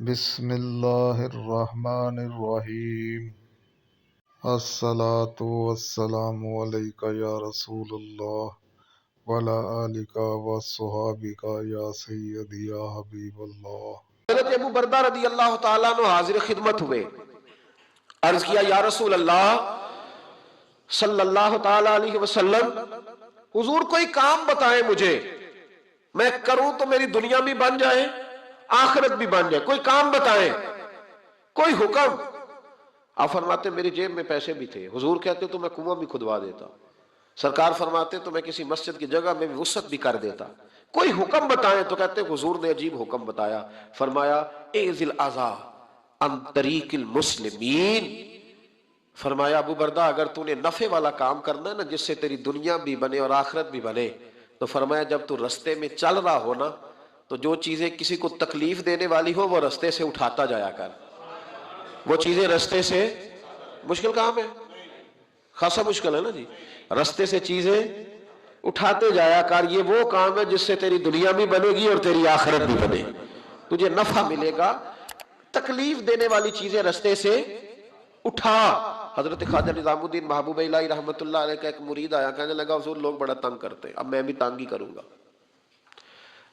بسم اللہ الرحمن الرحیم۔ الصلاۃ والسلام علیک یا رسول اللہ وعلی آلک وصحابک یا سیدی یا حبیب اللہ۔ حضرت ابو بردہ رضی اللہ تعالیٰ عنہ حاضر خدمت ہوئے، عرض کیا یا رسول اللہ صلی اللہ تعالیٰ علیہ وسلم، حضور کوئی کام بتائیں مجھے، میں کروں تو میری دنیا بھی بن جائے آخرت بھی بن جائے، کوئی کام بتائیں، کوئی حکم۔ آپ فرماتے میری جیب میں پیسے بھی تھے، حضور کہتے تو میں کنواں بھی کھدوا دیتا، سرکار فرماتے تو میں کسی مسجد کی جگہ میں وسعت بھی کر دیتا، کوئی حکم بتائیں تو کہتے حضور نے عجیب حکم بتایا، فرمایا اعزل الاذی عن طریق المسلمین، فرمایا ابو بردہ اگر تو نے نفع والا کام کرنا ہے نا جس سے تیری دنیا بھی بنے اور آخرت بھی بنے، تو فرمایا جب تو رستے میں چل رہا ہو نا تو جو چیزیں کسی کو تکلیف دینے والی ہو وہ رستے سے اٹھاتا جایا کر، وہ چیزیں رستے سے، مشکل کام ہے، خاصا مشکل ہے نا جی، رستے سے چیزیں اٹھاتے جایا کر، یہ وہ کام ہے جس سے تیری دنیا بھی بنے گی اور تیری آخرت بھی بنے، تجھے نفع ملے گا، تکلیف دینے والی چیزیں رستے سے اٹھا۔ حضرت خواجہ نظام الدین محبوب الہی رحمت اللہ علیہ کا ایک مرید آیا، کہنے لگا حضور لوگ بڑا تنگ کرتے ہیں، اب میں بھی تنگ ہی کروں گا،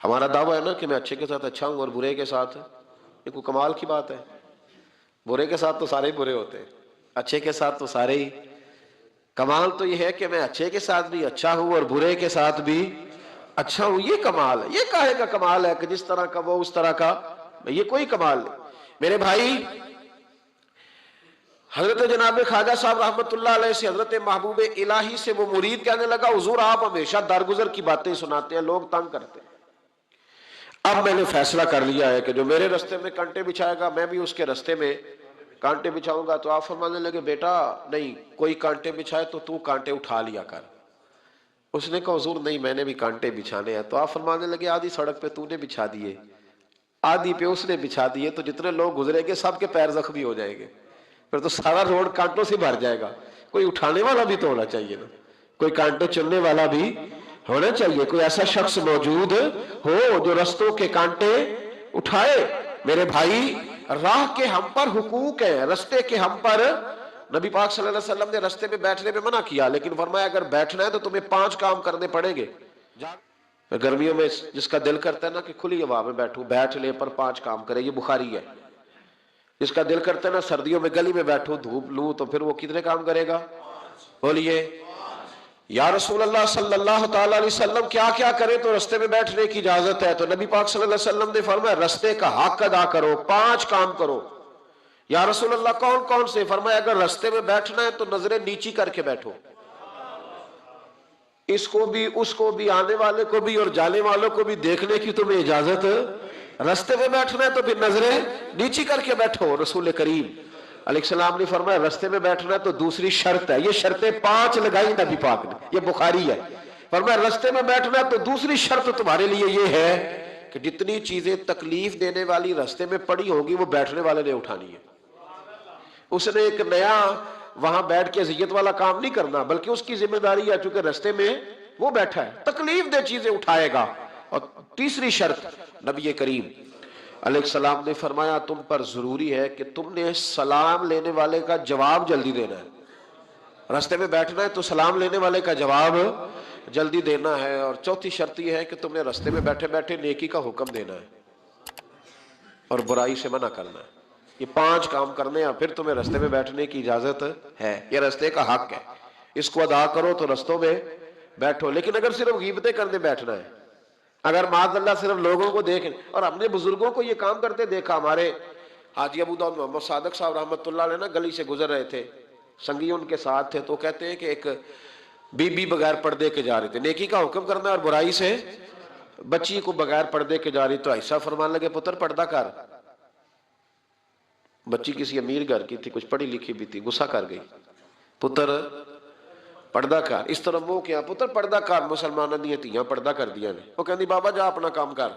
ہمارا دعویٰ ہے نا کہ میں اچھے کے ساتھ اچھا ہوں اور برے کے ساتھ، یہ کوئی کمال کی بات ہے، برے کے ساتھ تو سارے ہی برے ہوتے ہیں، اچھے کے ساتھ تو سارے ہی، کمال تو یہ ہے کہ میں اچھے کے ساتھ بھی اچھا ہوں اور برے کے ساتھ بھی اچھا ہوں، یہ کمال ہے، یہ کاہے کا کمال ہے کہ جس طرح کا وہ اس طرح کا، یہ کوئی کمال نہیں میرے بھائی۔ حضرت جناب خواجہ صاحب رحمت اللہ علیہ سے حضرت محبوب الہی سے وہ مرید کہنے لگا حضور آپ ہمیشہ درگزر کی باتیں سناتے ہیں، لوگ تنگ کرتے ہیں، اب میں نے فیصلہ کر لیا ہے کہ جو میرے رستے میں کانٹے بچھائے گا میں بھی اس کے رستے میں کانٹے بچھاؤں گا۔ تو آپ فرمانے لگے بیٹا نہیں، کوئی کانٹے بچھائے تو کانٹے اٹھا لیا کر۔ اس نے کہا حضور نہیں میں نے بھی کانٹے بچھانے ہیں۔ تو آپ فرمانے لگے آدھی سڑک پہ تو نے بچھا دیے، آدھی پہ اس نے بچھا دیے، تو جتنے لوگ گزرے گے سب کے پیر زخمی ہو جائیں گے، پھر تو سارا روڈ کانٹوں سے بھر جائے گا۔ کوئی اٹھانے والا بھی تو ہونا چاہیے نا، کوئی کانٹے چننے والا بھی ہونا چاہیے، کوئی ایسا شخص موجود ہو جو رستوں کے کانٹے اٹھائے۔ میرے بھائی راہ کے ہم پر حقوق ہیں، رستے کے ہم پر، نبی پاک صلی اللہ علیہ وسلم نے رستے میں بیٹھنے پہ منع کیا، لیکن فرمایا اگر بیٹھنا ہے تو تمہیں 5 کام کرنے پڑیں گے۔ گرمیوں میں جس کا دل کرتا ہے نا کہ کھلی ہوا میں بیٹھوں، بیٹھ لے پر 5 کام کرے، یہ بخاری ہے۔ جس کا دل کرتا ہے نا سردیوں میں گلی میں بیٹھوں دھوپ لوں تو پھر وہ کتنے کام کرے گا؟ بولیے یا رسول اللہ صلی اللہ تعالیٰ علیہ وسلم کیا کیا کرے تو رستے میں بیٹھنے کی اجازت ہے؟ تو نبی پاک صلی اللہ علیہ وسلم نے فرمایا رستے کا حق ادا کرو، 5 کام کرو۔ یا رسول اللہ کون کون سے؟ فرمایا اگر رستے میں بیٹھنا ہے تو نظریں نیچی کر کے بیٹھو، اس کو بھی اس کو بھی، آنے والے کو بھی اور جانے والوں کو بھی دیکھنے کی تمہیں اجازت، رستے میں بیٹھنا ہے تو پھر نظریں نیچی کر کے بیٹھو۔ رسول کریم علیہ السلام نے فرمایا رستے میں بیٹھنا ہے تو دوسری شرط ہے، یہ شرطیں 5 لگائی نبی پاک نے، یہ بخاری ہے۔ فرمایا رستے میں بیٹھنا ہے تو دوسری شرط تمہارے لیے یہ ہے کہ جتنی چیزیں تکلیف دینے والی رستے میں پڑی ہوں گی وہ بیٹھنے والے نے اٹھانی ہے۔ اس نے ایک نیا وہاں بیٹھ کے اذیت والا کام نہیں کرنا، بلکہ اس کی ذمہ داری ہے چونکہ رستے میں وہ بیٹھا ہے، تکلیف دہ چیزیں اٹھائے گا۔ اور تیسری شرط نبی کریم علیہ السلام نے فرمایا تم پر ضروری ہے کہ تم نے سلام لینے والے کا جواب جلدی دینا ہے، رستے میں بیٹھنا ہے تو سلام لینے والے کا جواب جلدی دینا ہے۔ اور چوتھی شرط یہ ہے کہ تم نے رستے میں بیٹھے بیٹھے نیکی کا حکم دینا ہے اور برائی سے منع کرنا ہے۔ یہ 5 کام کرنے ہیں پھر تمہیں رستے میں بیٹھنے کی اجازت ہے، یہ رستے کا حق ہے، اس کو ادا کرو تو رستوں میں بیٹھو۔ لیکن اگر صرف غیبتیں کرنے بیٹھنا ہے، اگر معاذ اللہ صرف لوگوں کو دیکھیں، اور ہم نے بزرگوں کو یہ کام کرتے دیکھا، ہمارے حاجی ابو داؤد محمد صادق صاحب رحمۃ اللہ علیہ نا گلی سے گزر رہے تھے، سنگی ان کے ساتھ تھے، تو کہتے ہیں کہ ایک بی بی بغیر پردے کے جا رہے تھے، نیکی کا حکم کرنا اور برائی سے، بچی کو بغیر پردے کے جا رہی، تو ایسا فرمان لگے پتر پردہ کر، بچی کسی امیر گھر کی تھی، کچھ پڑھی لکھی بھی تھی، غصہ کر گئی، پتر پردہ کر، اس طرح منہ کیا پتر پردہ کر، مسلمانہ دیا تیاں پردہ کر دیا نے، وہ کہنی بابا جا اپنا کام کر۔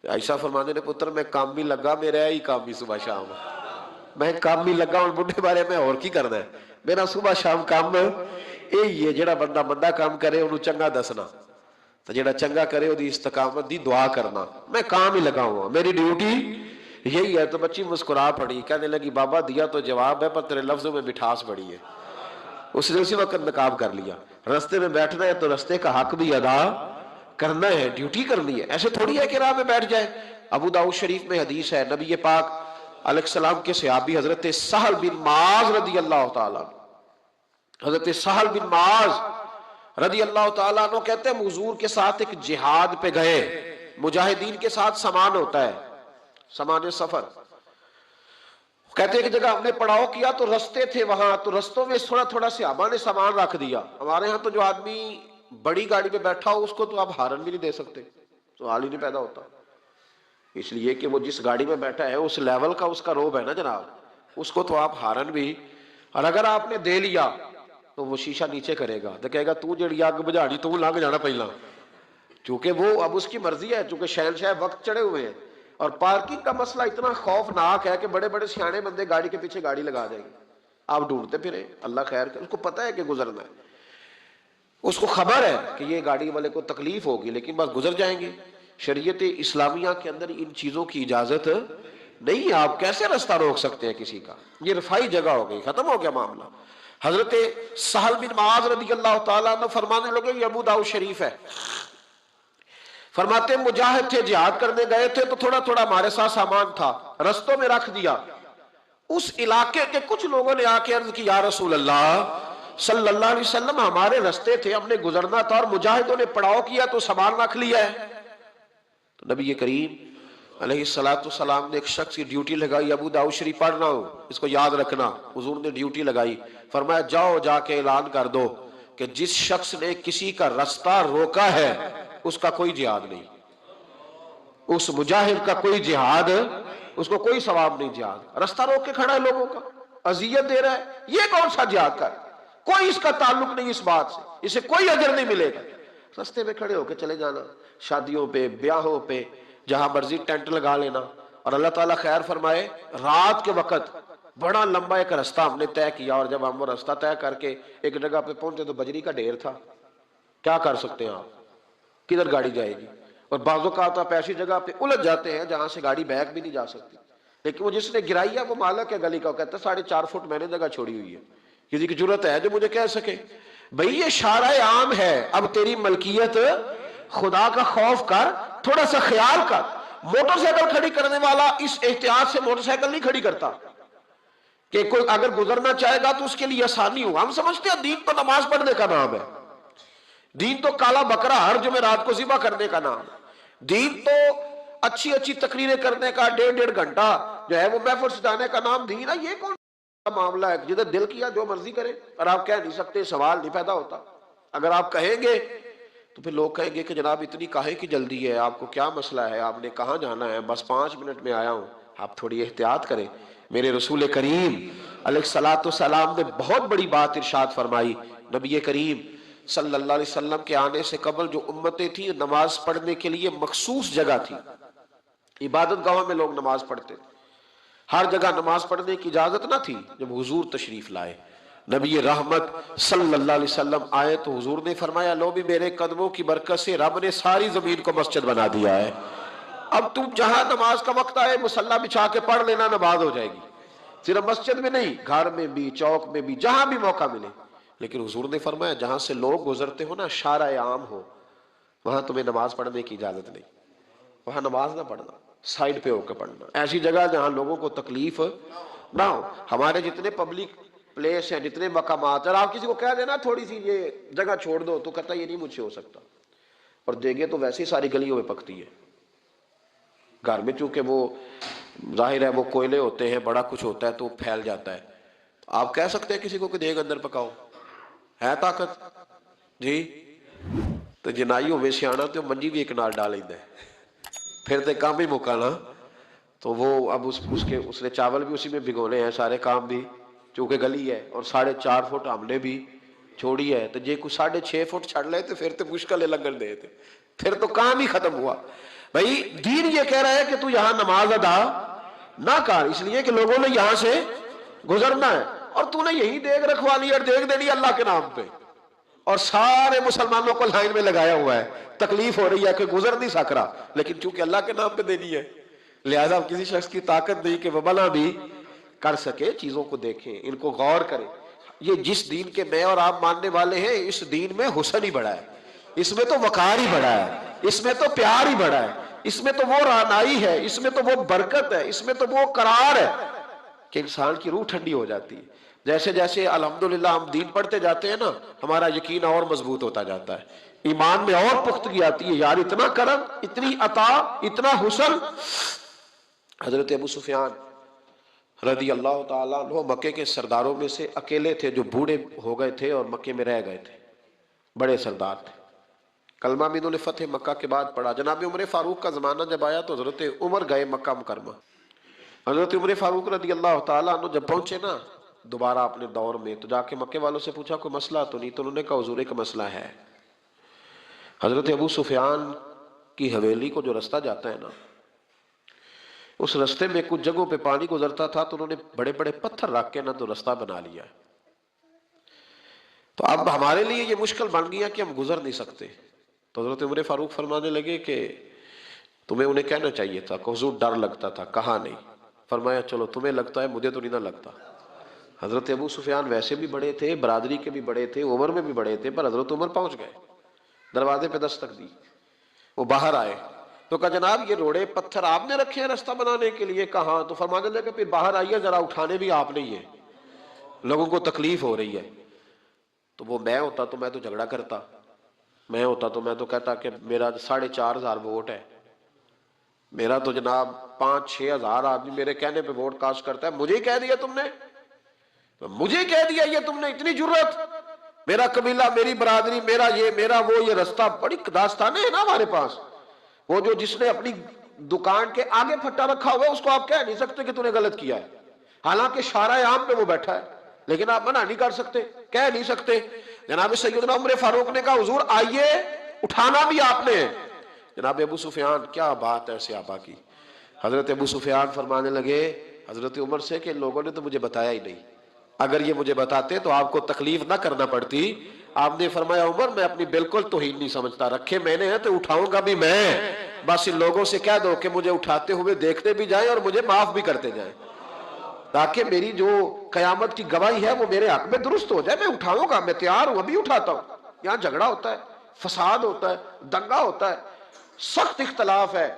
عائشہ فرمانے نے پتر میں کام بھی لگا، میرا ہی کام بھی صبح شام، میں کام بھی لگا ہوں بڑھے بارے میں اور کی کرنا ہے، میرا صبح شام کام یہی ہے، جڑا بندہ مندہ کام کرے انہوں چنگا دسنا، تو جڑا چنگا کرے وہ دی استقامت دی دعا کرنا، میں کام ہی لگا ہوں، میری ڈیوٹی یہی ہے تو بچی مسکرا پڑی، کہنے لگی بابا دیا تو جواب ہے پر تیرے لفظوں میں مٹھاس بڑی ہے۔ اس نے اسی وقت نقاب کر لیا، رستے میں بیٹھنا ہے تو رستے کا حق بھی ادا کرنا ہے، ڈیوٹی کرنی ہے، ایسے تھوڑی ہے کہ راہ میں بیٹھ جائے۔ ابو داؤد شریف میں حدیث ہے، نبی پاک علیہ السلام کے صحابی حضرت سہل بن معاذ رضی اللہ تعالیٰ عنہ، حضرت سہل بن معاذ رضی اللہ تعالیٰ عنہ کہتے ہیں حضور کے ساتھ ایک جہاد پہ گئے، مجاہدین کے ساتھ سامان ہوتا ہے، سامان سفر، کہتے ہیں کہ جگہ ہم نے پڑاؤ کیا تو رستے تھے وہاں، تو رستوں میں تھوڑا تھوڑا صحابہ نے سامان رکھ دیا۔ ہمارے ہاں تو جو آدمی بڑی گاڑی پہ بیٹھا ہو اس کو تو آپ ہارن بھی نہیں دے سکتے، تو حال ہی نہیں پیدا ہوتا، اس لیے کہ وہ جس گاڑی میں بیٹھا ہے اس لیول کا اس کا روب ہے نا جناب، اس کو تو آپ ہارن بھی، اور اگر آپ نے دے لیا تو وہ شیشہ نیچے کرے گا تو کہے گا تو جڑی آگ بجھاڑی تو لنگ جانا پہلا، چونکہ وہ اب اس کی مرضی ہے، چونکہ شہنشاہ وقت چڑھے ہوئے ہیں۔ اور پارکنگ کا مسئلہ اتنا خوفناک ہے کہ بڑے بڑے سیانے بندے گاڑی کے پیچھے گاڑی لگا دیں گے، آپ ڈھونڈتے پھریں، اللہ خیر کرے، اس کو پتہ ہے کہ گزرنا ہے، اس کو خبر ہے کہ یہ گاڑی والے کو تکلیف ہوگی لیکن بس گزر جائیں گے۔ شریعت اسلامیہ کے اندر ان چیزوں کی اجازت نہیں ہے، آپ کیسے رستہ روک سکتے ہیں کسی کا، یہ رفائی جگہ ہو گئی، ختم ہو گیا معاملہ۔ حضرت سہل بن معاذ رضی اللہ تعالیٰ عنہ فرمانے لگے، یہ ابو داؤد شریف ہے، فرماتے مجاہد تھے، جہاد کرنے گئے تھے تو تھوڑا تھوڑا ہمارے ساتھ سامان تھا، رستوں میں رکھ دیا، اس علاقے کے کچھ لوگوں نے آ کے عرض کی یا رسول اللہ صلی اللہ علیہ وسلم ہمارے رستے تھے، ہم نے گزرنا تھا اور مجاہدوں نے پڑاؤ کیا تو سامان رکھ لیا ہے۔ تو نبی کریم علیہ السلام نے ایک شخص کی ڈیوٹی لگائی، ابو داؤد شریف پڑھ رہا ہوں اس کو یاد رکھنا، حضور نے ڈیوٹی لگائی، فرمایا جاؤ جا کے اعلان کر دو کہ جس شخص نے کسی کا رستہ روکا ہے اس کا کوئی جہاد نہیں، اس مجاہد کا کوئی جہاد، اس کو کوئی ثواب نہیں جہاد، رستہ روک کے کھڑا ہے لوگوں کا، اذیت دے رہا ہے، یہ کون سا جہاد کا ہے؟ کوئی اس کا تعلق نہیں اس بات سے، اسے کوئی اجر نہیں ملے گا۔ رستے میں کھڑے ہو کے چلے جانا، شادیوں پہ بیاہوں پہ جہاں مرضی ٹینٹ لگا لینا، اور اللہ تعالیٰ خیر فرمائے رات کے وقت بڑا لمبا ایک رستہ ہم نے طے کیا، اور جب ہم وہ رستہ طے کر کے ایک جگہ پہ پہنچے تو بجری کا ڈھیر تھا، کیا کر سکتے ہیں آپ، کدھر گاڑی جائے گی، اور بعض اوقات آپ ایسی جگہ پہ الجھ جاتے ہیں جہاں سے گاڑی بیک بھی نہیں جا سکتی، لیکن وہ جس نے گرائی ہے وہ مالک ہے گلی کا، وہ کہتا ہے 4.5 فٹ میں نے جگہ چھوڑی ہوئی ہے، کسی کی جرت ہے جو مجھے کہہ سکے بھئی یہ شارع عام ہے، اب تیری ملکیت خدا کا خوف کر، تھوڑا سا خیال کر۔ موٹر سائیکل کھڑی کرنے والا اس احتیاط سے موٹر سائیکل نہیں کھڑی کرتا کہ کوئی اگر گزرنا چاہے گا تو اس کے لیے آسانی ہو۔ ہم سمجھتے ہیں دین تو نماز پڑھنے کا نام ہے، دین تو کالا بکرا ہر جمعرات کو ذبح کرنے کا نام ہے، دین تو اچھی اچھی تقریریں کرنے کا 1.5 گھنٹہ جو ہے وہ محفل سجانے کا نام دین ہے۔ یہ کون معاملہ ہے جدھر دل کیا جو مرضی کرے، اور آپ کہہ نہیں سکتے، سوال نہیں پیدا ہوتا۔ اگر آپ کہیں گے تو پھر لوگ کہیں گے کہ جناب اتنی کاہے کی جلدی ہے، آپ کو کیا مسئلہ ہے، آپ نے کہاں جانا ہے، بس 5 منٹ میں آیا ہوں۔ آپ تھوڑی احتیاط کریں۔ میرے رسول کریم علیہ السلام نے بہت بڑی بات ارشاد فرمائی۔ نبی کریم صلی اللہ علیہ وسلم کے آنے سے قبل جو امتیں تھیں نماز پڑھنے کے لیے مخصوص جگہ تھی، عبادت گاہوں میں لوگ نماز پڑھتے تھے، ہر جگہ نماز پڑھنے کی اجازت نہ تھی۔ جب حضور تشریف لائے، نبی رحمت صلی اللہ علیہ وسلم آئے تو حضور نے فرمایا لو بھی میرے قدموں کی برکت سے رب نے ساری زمین کو مسجد بنا دیا ہے، اب تم جہاں نماز کا وقت آئے مصلی بچھا کے پڑھ لینا، نماز ہو جائے گی، صرف مسجد میں نہیں، گھر میں بھی، چوک میں بھی، جہاں بھی موقع ملے۔ لیکن حضور نے فرمایا جہاں سے لوگ گزرتے ہو نا، شارع عام ہو، وہاں تمہیں نماز پڑھنے کی اجازت نہیں، وہاں نماز نہ پڑھنا، سائڈ پہ ہو کے پڑھنا، ایسی جگہ جہاں لوگوں کو تکلیف نہ ہو۔ ہمارے جتنے پبلک پلیس ہیں، جتنے مقامات، اور آپ کسی کو کہہ دینا تھوڑی سی یہ جگہ چھوڑ دو تو کہتا یہ نہیں مجھ سے ہو سکتا، اور دیگیں تو ویسے ہی ساری گلیوں میں پکتی ہے۔ گھر میں چونکہ وہ ظاہر ہے وہ کوئلے ہوتے ہیں، بڑا کچھ ہوتا ہے تو پھیل جاتا ہے، آپ کہہ سکتے ہیں کسی کو کہ دیگ اندر پکاؤ، ہے طاقت جی؟ تو جنائیوں میں سیاح تو منجی بھی ایک نال ڈال لیتا ہے، پھر تو کام ہی مکانا۔ تو وہ اب اس نے چاول بھی اسی میں بھگونے ہیں، سارے کام بھی، چونکہ گلی ہے، اور 4.5 فٹ ہم نے بھی چھوڑی ہے، تو جے کوئی 6.5 فٹ چھڑ لے تو پھر تو مشکل ہے لگن دے تھے، پھر تو کام ہی ختم ہوا۔ بھائی دین یہ کہہ رہا ہے کہ تو یہاں نماز ادا نہ کر، اس لیے کہ لوگوں نے یہاں سے گزرنا ہے، اور تو نے یہی دیگ رکھوا لی اور دیگ دینی اللہ کے نام پہ، اور سارے مسلمانوں کو لائن میں لگایا ہوا ہے، تکلیف ہو رہی ہے کہ گزر نہیں سک رہا، لیکن چونکہ اللہ کے نام پہ دینی ہے، لہذا کسی شخص کی طاقت نہیں کہ وہ منع بھی کر سکے. چیزوں کو دیکھیں, ان کو غور کریں. یہ جس دین کے میں اور آپ ماننے والے ہیں, اس دین میں حسن ہی بڑا ہے, اس میں تو وقار ہی بڑا ہے, اس میں تو پیار ہی بڑا ہے, اس میں تو وہ رعنائی ہے, اس میں تو وہ برکت ہے, اس میں تو وہ قرار ہے کہ انسان کی روح ٹھنڈی ہو جاتی ہے. جیسے جیسے الحمدللہ ہم دین پڑھتے جاتے ہیں نا, ہمارا یقین اور مضبوط ہوتا جاتا ہے, ایمان میں اور پختگی آتی ہے. یار اتنا کرم, اتنی عطا, اتنا حسن. حضرت ابو سفیان رضی اللہ تعالیٰ عنہ مکے کے سرداروں میں سے اکیلے تھے جو بوڑھے ہو گئے تھے اور مکے میں رہ گئے تھے. بڑے سردار تھے. کلمہ بھی انہوں نے فتح مکہ کے بعد پڑھا. جناب عمر فاروق کا زمانہ جب آیا تو حضرت عمر گئے مکہ مکرمہ. حضرت عمر فاروق رضی اللہ تعالیٰ عنہ جب پہنچے نا دوبارہ اپنے دور میں, تو جا کے مکے والوں سے پوچھا کوئی مسئلہ تو نہیں؟ تو انہوں نے کہا حضور ایک مسئلہ ہے. حضرت ابو سفیان کی حویلی کو جو رستہ جاتا ہے نا, اس رستے میں کچھ جگہوں پہ پانی گزرتا تھا, تو انہوں نے بڑے بڑے پتھر رکھ کے نا تو رستہ بنا لیا. تو اب ہمارے لیے یہ مشکل بن گیا کہ ہم گزر نہیں سکتے. تو حضرت عمر فاروق فرمانے لگے کہ تمہیں انہیں کہنا چاہیے تھا کہ حضور ڈر لگتا تھا. کہا نہیں. فرمایا چلو تمہیں لگتا ہے, مجھے تو نہیں نہ لگتا. حضرت ابو سفیان ویسے بھی بڑے تھے, برادری کے بھی بڑے تھے, عمر میں بھی بڑے تھے, پر حضرت عمر پہنچ گئے, دروازے پہ دستک دی, وہ باہر آئے. تو کہا جناب یہ روڑے پتھر آپ نے رکھے ہیں رستہ بنانے کے لیے؟ کہاں. تو فرمانے لگے پھر باہر آئیے ذرا, اٹھانے بھی آپ نہیں ہے, لوگوں کو تکلیف ہو رہی ہے. تو وہ میں ہوتا تو میں تو جھگڑا کرتا, میں ہوتا تو میں تو کہتا کہ میرا 4,500 ووٹ ہے, میرا تو جناب 5-6 ہزار آدمی میرے کہنے پہ ووٹ کاسٹ کرتا ہے, مجھے کہہ دیا تم نے, مجھے کہہ دیا یہ تم نے, اتنی جرت, میرا قبیلہ, میری برادری, میرا یہ میرا وہ, یہ رستہ. بڑی داستانیں ہیں نا ہمارے پاس. وہ جو جس نے اپنی دکان کے آگے پھٹا رکھا ہوا ہے اس کو آپ کہہ نہیں سکتے کہ تم نے غلط کیا ہے, حالانکہ شارع عام پہ وہ بیٹھا ہے, لیکن آپ منع نہیں کر سکتے, کہہ نہیں سکتے. جناب سیدنا عمر فاروق نے کہا حضور آئیے, اٹھانا بھی آپ نے. جناب ابو سفیان کیا بات ہے صحابہ کی. حضرت ابو سفیان فرمانے لگے حضرت عمر سے کہ لوگوں نے تو مجھے بتایا ہی نہیں, اگر یہ مجھے بتاتے تو آپ کو تکلیف نہ کرنا پڑتی. آپ نے فرمایا عمر میں اپنی بالکل توہین نہیں سمجھتا, رکھے میں نے ہیں تو اٹھاؤں گا بھی میں, بس ان لوگوں سے کہہ دو کہ مجھے اٹھاتے ہوئے دیکھتے بھی جائیں اور مجھے معاف بھی کرتے جائیں, تاکہ میری جو قیامت کی گواہی ہے وہ میرے حق میں درست ہو جائے. میں اٹھاؤں گا, میں تیار ہوں, ابھی اٹھاتا ہوں. یہاں جھگڑا ہوتا ہے, فساد ہوتا ہے, دنگا ہوتا ہے, سخت اختلاف ہے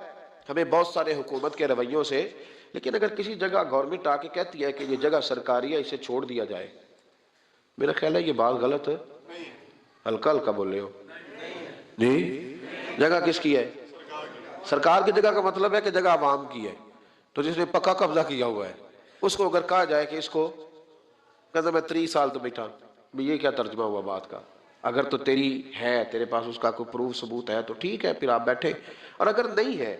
ہمیں بہت سارے حکومت کے رویوں سے. لیکن اگر کسی جگہ گورنمنٹ آ کے کہتی ہے کہ یہ جگہ سرکاری ہے, اسے چھوڑ دیا جائے, میرا خیال ہے یہ بات غلط ہے. ہلکا ہلکا بول رہے ہو جی. جگہ کس کی ہے؟ سرکار کی جگہ کا مطلب ہے کہ جگہ عوام کی ہے. تو جس نے پکا قبضہ کیا ہوا ہے اس کو اگر کہا جائے کہ اس کو کہتا میں 30 سال تو بیٹھا, یہ کیا ترجمہ ہوا بات کا؟ اگر تو تیری ہے, تیرے پاس اس کا کوئی پروف ثبوت ہے تو ٹھیک ہے, پھر آپ بیٹھے, اور اگر نہیں ہے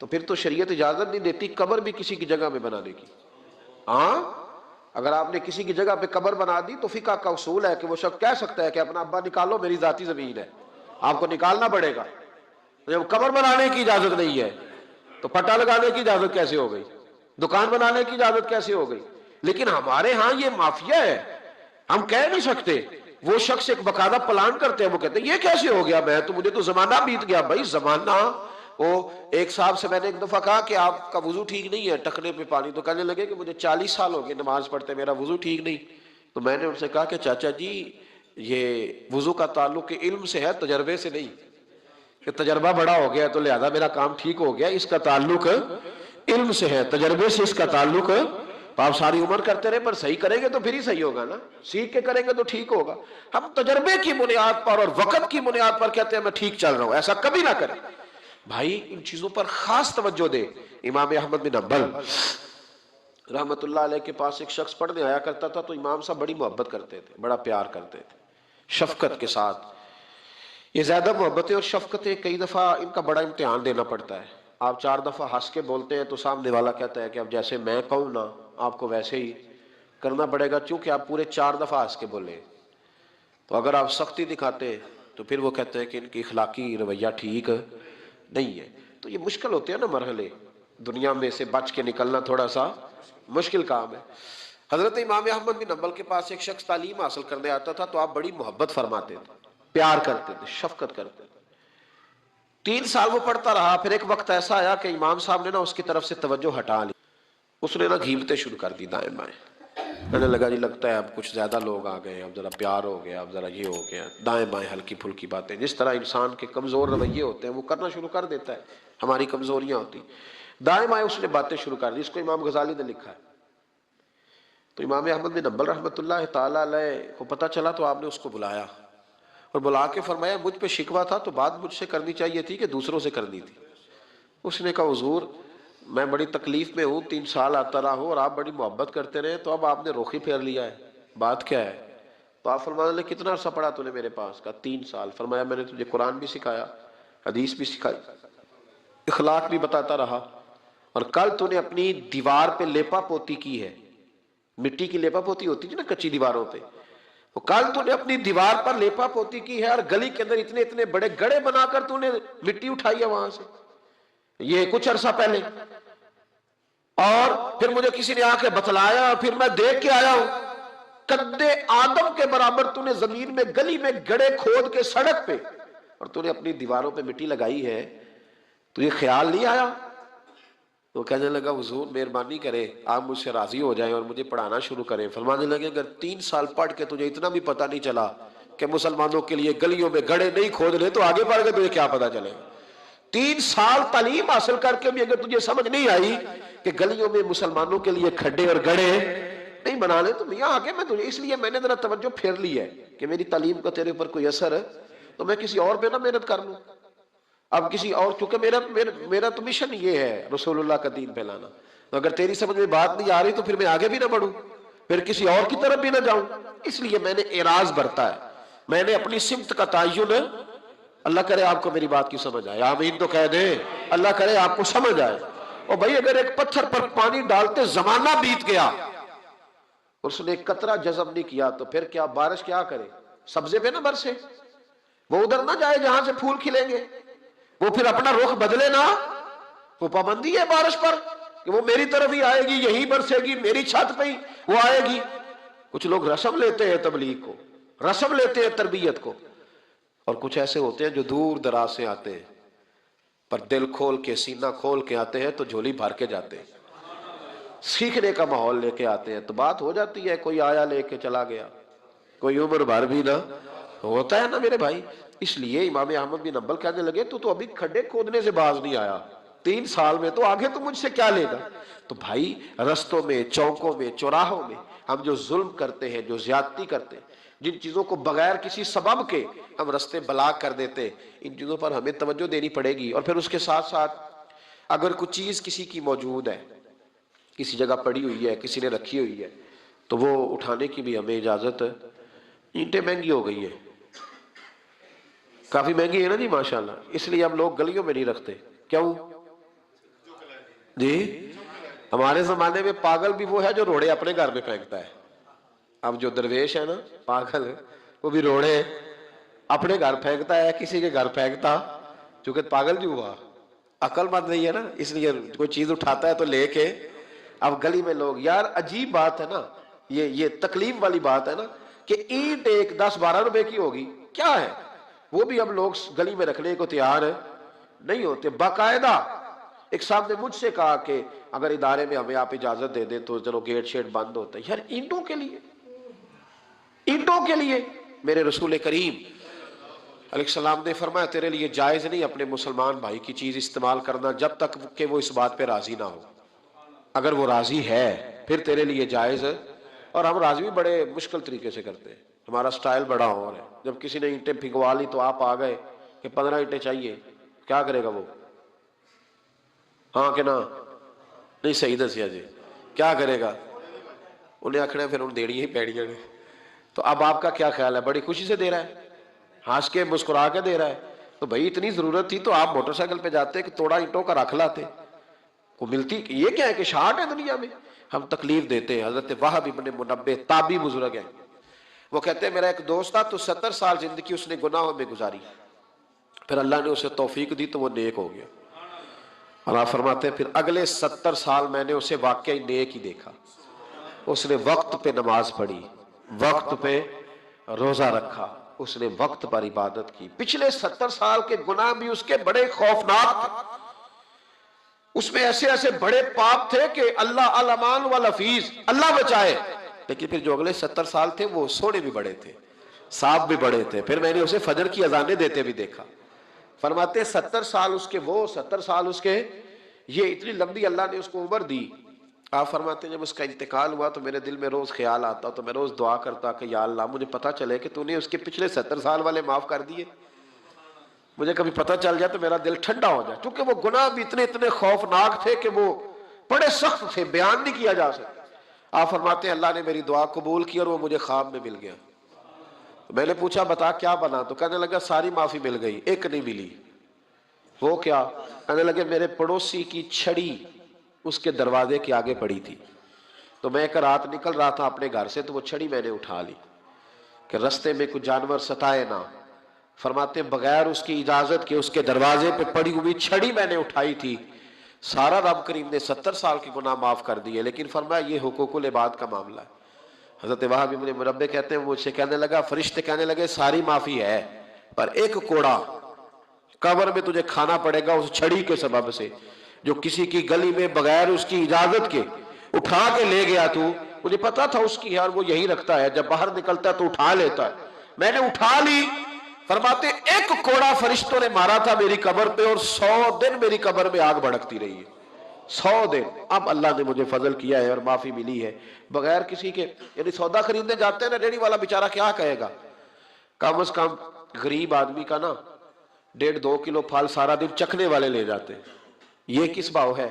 تو پھر تو شریعت اجازت نہیں دیتی قبر بھی کسی کی جگہ میں بنانے کی. ہاں اگر آپ نے کسی کی جگہ پہ قبر بنا دی تو فقہ کا اصول ہے کہ وہ شخص کہہ سکتا ہے کہ اپنا ابا نکالو, میری ذاتی زمین ہے, آپ کو نکالنا پڑے گا. جب قبر بنانے کی اجازت نہیں ہے تو پٹا لگانے کی اجازت کیسے ہو گئی, دکان بنانے کی اجازت کیسے ہو گئی؟ لیکن ہمارے ہاں یہ مافیا ہے, ہم کہہ نہیں سکتے. وہ شخص ایک باقاعدہ پلان کرتے ہیں, وہ کہتے ہیں یہ کیسے ہو گیا, میں تو مجھے تو زمانہ بیت گیا. بھائی زمانہ, وہ ایک صاحب سے میں نے ایک دفعہ کہا کہ آپ کا وضو ٹھیک نہیں ہے, ٹکنے پہ پانی, تو کہنے لگے کہ مجھے 40 سال ہو گئے نماز پڑھتے, میرا وضو ٹھیک نہیں. تو میں نے ان سے کہا کہ چاچا جی یہ وضو کا تعلق علم سے ہے, تجربے سے نہیں, کہ تجربہ بڑا ہو گیا تو لہذا میرا کام ٹھیک ہو گیا. اس کا تعلق علم سے ہے, تجربے سے اس کا تعلق. آپ ساری عمر کرتے رہے, پر صحیح کریں گے تو پھر ہی صحیح ہوگا نا, سیکھ کے کریں گے تو ٹھیک ہوگا. ہم تجربے کی بنیاد پر اور وقت کی بنیاد پر کہتے ہیں میں ٹھیک چل رہا ہوں, ایسا کبھی نہ کریں. بھائی ان چیزوں پر خاص توجہ دے. امام احمد بن حنبل رحمت اللہ علیہ کے پاس ایک شخص پڑھنے آیا کرتا تھا, تو امام صاحب بڑی محبت کرتے تھے, بڑا پیار کرتے تھے, شفقت کے ساتھ. یہ زیادہ محبتیں اور شفقتیں کئی دفعہ ان کا بڑا امتحان دینا پڑتا ہے. آپ 4 دفعہ ہنس کے بولتے ہیں تو سامنے والا کہتا ہے کہ اب جیسے میں کہوں نا آپ کو ویسے ہی کرنا پڑے گا, چونکہ آپ پورے 4 دفعہ ہنس کے بولے. تو اگر آپ سختی دکھاتے تو پھر وہ کہتے ہیں کہ ان کی اخلاقی رویہ ٹھیک نہیں ہے. تو یہ مشکل ہوتے ہیں نا مرحلے, دنیا میں سے بچ کے نکلنا تھوڑا سا مشکل کام ہے. حضرت امام احمد بن حنبل کے پاس ایک شخص تعلیم حاصل کرنے آتا تھا, تو آپ بڑی محبت فرماتے تھے, پیار کرتے تھے, شفقت کرتے تھے. 3 سال وہ پڑھتا رہا. پھر ایک وقت ایسا آیا کہ امام صاحب نے نا اس کی طرف سے توجہ ہٹا لی. اس نے نا گھیمتے شروع کر دی دائیں بائیں. کہنے لگا جی لگتا ہے اب کچھ زیادہ لوگ آ گئے, اب ذرا پیار ہو گیا, اب ذرا یہ ہو گیا. دائیں بائیں ہلکی پھلکی باتیں, جس طرح انسان کے کمزور رویے ہوتے ہیں وہ کرنا شروع کر دیتا ہے, ہماری کمزوریاں ہوتی. دائیں بائیں اس نے باتیں شروع کر دی. اس کو امام غزالی نے لکھا ہے. تو امام احمد بن حنبل رحمۃ اللہ تعالیٰ علیہ کو پتہ چلا تو آپ نے اس کو بلایا اور بلا کے فرمایا مجھ پہ شکوہ تھا تو بات مجھ سے کرنی چاہیے تھی کہ دوسروں سے کرنی تھی. اس نے کہا حضور میں بڑی تکلیف میں ہوں, 3 سال آتا رہا ہوں اور آپ بڑی محبت کرتے رہے, تو اب آپ نے رخ ہی پھیر لیا ہے, بات کیا ہے؟ تو آپ فرمانے لگے کتنا عرصہ پڑھا تو نے میرے پاس؟ کہا 3 سال. فرمایا میں نے تجھے قرآن بھی سکھایا, حدیث بھی سکھائی, اخلاق بھی بتاتا رہا, اور کل تو نے اپنی دیوار پہ لیپا پوتی کی ہے, مٹی کی لیپا پوتی ہوتی ہے نا کچی دیواروں پہ, تو کل تو نے اپنی دیوار پر لیپا پوتی کی ہے اور گلی کے اندر اتنے اتنے بڑے گڑھے بنا کر تو نے مٹی اٹھائی ہے وہاں سے, یہ کچھ عرصہ پہلے. اور پھر مجھے کسی نے آ کے بتلایا اور پھر میں دیکھ کے آیا ہوں قد آدم کے برابر تو نے زمین میں گلی میں گڑھے کھود کے سڑک پہ, اور تو نے اپنی دیواروں پہ مٹی لگائی ہے, تو یہ خیال نہیں آیا؟ وہ کہنے لگا حضور مہربانی کرے آپ مجھ سے راضی ہو جائیں اور مجھے پڑھانا شروع کریں. فرمانے لگے اگر 3 سال پڑھ کے تجھے اتنا بھی پتہ نہیں چلا کہ مسلمانوں کے لیے گلیوں میں گڑھے نہیں کھود لے, تو آگے پڑھ کے تجھے کیا پتہ چلے؟ 3 سال تعلیم حاصل کر کے بھی اگر تجھے سمجھ نہیں آئی کہ گلیوں میں مسلمانوں کے لیے کھڈے اور گڑھے نہیں بنانے, تو میاں آگے میں تجھے, اس لیے میں نے ذرا توجہ پھیر لی ہے کہ میری تعلیم کا تیرے اوپر کوئی اثر ہے تو میں کسی اور پہ نہ محنت کر لوں. اب کسی اور, چونکہ میرا تو مشن یہ ہے رسول اللہ کا دین پھیلانا, تو اگر تیری سمجھ میں بات نہیں آ رہی تو پھر میں آگے بھی نہ بڑھوں, پھر کسی اور کی طرف بھی نہ جاؤں. اس لیے میں نے اعراض برتا ہے, میں نے اپنی سمت کا تعین, اللہ کرے آپ کو میری بات کی سمجھ آئے, آمین تو کہہ دیں, اللہ کرے آپ کو سمجھ آئے. اور بھائی اگر ایک پتھر پر پانی ڈالتے زمانہ بیت گیا اس نے ایک قطرہ جذب نہیں کیا تو پھر کیا بارش کیا کرے؟ سبزے پہ نہ برسے, وہ ادھر نہ جائے جہاں سے پھول کھلیں گے, وہ پھر اپنا رخ بدلے نہ. وہ پابندی ہے بارش پر کہ وہ میری طرف ہی آئے گی, یہی برسے گی, میری چھت پہ ہی وہ آئے گی. کچھ لوگ رسم لیتے ہیں تبلیغ کو, رسم لیتے ہیں تربیت کو, اور کچھ ایسے ہوتے ہیں جو دور دراز سے آتے ہیں پر دل کھول کے سینہ کھول کے آتے ہیں تو جھولی بھر کے جاتے ہیں, سیکھنے کا ماحول لے کے آتے ہیں. تو بات ہو جاتی ہے, کوئی آیا لے کے چلا گیا, کوئی عمر بھر بھی نہ ہوتا ہے نا میرے بھائی. اس لیے امام احمد بن حنبل کہنے لگے تو ابھی کھڈے کھودنے سے باز نہیں آیا 3 سال میں, تو آگے تو مجھ سے کیا لے گا؟ تو بھائی رستوں میں, چوکوں میں, چوراہوں میں ہم جو ظلم کرتے ہیں, جو زیادتی کرتے ہیں, جن چیزوں کو بغیر کسی سبب کے ہم رستے بلاک کر دیتے, ان چیزوں پر ہمیں توجہ دینی پڑے گی. اور پھر اس کے ساتھ ساتھ اگر کچھ چیز کسی کی موجود ہے, کسی جگہ پڑی ہوئی ہے, کسی نے رکھی ہوئی ہے, تو وہ اٹھانے کی بھی ہمیں اجازت. اینٹیں مہنگی ہو گئی ہیں, کافی مہنگی ہے نا جی ماشاءاللہ, اس لیے ہم لوگ گلیوں میں نہیں رکھتے. کیوں جی؟ ہمارے زمانے میں پاگل بھی وہ ہے جو روڑے اپنے گھر میں پھینکتا ہے. اب جو درویش ہے نا پاگل, وہ بھی روڑے اپنے گھر پھینکتا ہے, کسی کے گھر پھینکتا, چونکہ پاگل جو ہوا, عقل مند نہیں ہے نا, اس لیے کوئی چیز اٹھاتا ہے تو لے کے. اب گلی میں لوگ, یار عجیب بات ہے نا, یہ تکلیف والی بات ہے نا کہ اینٹ ایک 10-12 روپے کی ہوگی, کیا ہے وہ بھی اب لوگ گلی میں رکھنے کو تیار نہیں ہوتے. باقاعدہ ایک صاحب نے مجھ سے کہا کہ اگر ادارے میں ہمیں آپ اجازت دے دیں تو چلو گیٹ شیٹ بند ہوتا ہے. یار اینٹوں کے لیے, اینٹوں کے لیے میرے رسول کریم علیہ السلام نے فرمایا تیرے لیے جائز نہیں اپنے مسلمان بھائی کی چیز استعمال کرنا جب تک کہ وہ اس بات پہ راضی نہ ہو. اگر وہ راضی ہے پھر تیرے لیے جائز ہے. اور ہم راضی بھی بڑے مشکل طریقے سے کرتے ہیں, ہمارا سٹائل بڑا اور ہے. جب کسی نے اینٹیں پھینکوا لی تو آپ آ گئے کہ 15 اینٹیں چاہیے, کیا کرے گا وہ؟ ہاں کہ نہ نہیں صحیح دسیا جی, کیا کرے گا؟ انہیں آخنا پھر ان دیڑی ہی پیڑیاں نے. تو اب آپ کا کیا خیال ہے؟ بڑی خوشی سے دے رہا ہے, ہنس کے مسکرا کے دے رہا ہے. تو بھائی اتنی ضرورت تھی تو آپ موٹر سائیکل پہ جاتے کہ توڑا اینٹوں کا رکھ لاتے, کو ملتی. یہ کیا ہے کہ شارٹ ہے دنیا میں, ہم تکلیف دیتے ہیں. حضرت وہب ابن منبہ تابعی بزرگ ہیں, وہ کہتے ہیں میرا ایک دوست تھا تو 70 سال زندگی اس نے گناہوں میں گزاری, پھر اللہ نے اسے توفیق دی تو وہ نیک ہو گیا. اور آپ فرماتے ہیں پھر اگلے 70 سال میں نے اسے واقعی نیک ہی دیکھا. اس نے وقت پہ نماز پڑھی, وقت پہ روزہ رکھا, اس نے وقت پر عبادت کی. پچھلے 70 سال کے گناہ بھی اس کے بڑے خوفناک تھے. اس میں ایسے ایسے بڑے پاپ تھے کہ اللہ الامان والحفیظ، اللہ بچائے. لیکن پھر جو اگلے 70 سال تھے وہ سونے بھی بڑے تھے، صاحب بھی بڑے تھے. پھر میں نے اسے فجر کی اذانیں دیتے بھی دیکھا. فرماتے 70 سال اس کے وہ، 70 سال اس کے یہ، اتنی لمبی اللہ نے اس کو عمر دی. آپ فرماتے ہیں جب اس کا انتقال ہوا تو میرے دل میں روز خیال آتا، تو میں روز دعا کرتا کہ یا اللہ مجھے پتہ چلے کہ تو نے اس کے پچھلے 70 سال والے معاف کر دیے. مجھے کبھی پتہ چل جائے تو میرا دل ٹھنڈا ہو جائے، کیونکہ وہ گناہ بھی اتنے خوفناک تھے کہ وہ بڑے سخت تھے، بیان نہیں کیا جا سکتا. آپ فرماتے ہیں اللہ نے میری دعا قبول کی اور وہ مجھے خواب میں مل گیا. میں نے پوچھا بتا کیا بنا؟ تو کہنے لگا ساری معافی مل گئی، ایک نہیں ملی. وہ کیا؟ کہنے لگے میرے پڑوسی کی چھڑی اس کے دروازے کے آگے پڑی تھی، تو میں ایک رات نکل رہا تھا اپنے گھر سے، تو وہ چھڑی میں نے اٹھا لی کہ رستے میں کچھ جانور ستائے نہ. فرماتے بغیر اس کی اجازت کے اس کے دروازے پہ پڑی ہوئی چھڑی میں نے اٹھائی تھی. سارا رب کریم نے 70 سال کے گناہ معاف کر دیے، لیکن فرمایا یہ حقوق العباد کا معاملہ ہے. حضرت وہاب ابن منبہ کہتے ہیں مجھ سے کہنے لگا، فرشتے کہنے لگے ساری معافی ہے پر ایک کوڑا قبر میں تجھے کھانا پڑے گا اس چھڑی کے سبب سے جو کسی کی گلی میں بغیر اس کی اجازت کے اٹھا کے لے گیا. تو مجھے پتا تھا اس کی، یار وہ یہی رکھتا ہے، جب باہر نکلتا ہے تو اٹھا لیتا ہے، میں نے اٹھا لی. فرماتے ایک کوڑا فرشتوں نے مارا تھا میری قبر پہ اور 100 دن میری قبر میں آگ بھڑکتی رہی ہے، 100 دن. اب اللہ نے مجھے فضل کیا ہے اور معافی ملی ہے بغیر کسی کے. یعنی سودا خریدنے جاتے ہیں نا، ریڑھی والا بیچارہ کیا کہے گا؟ کم از کم غریب آدمی کا نا 1.5-2 کلو پھل سارا دن چکھنے والے لے جاتے ہیں. یہ کس بھاؤ ہے؟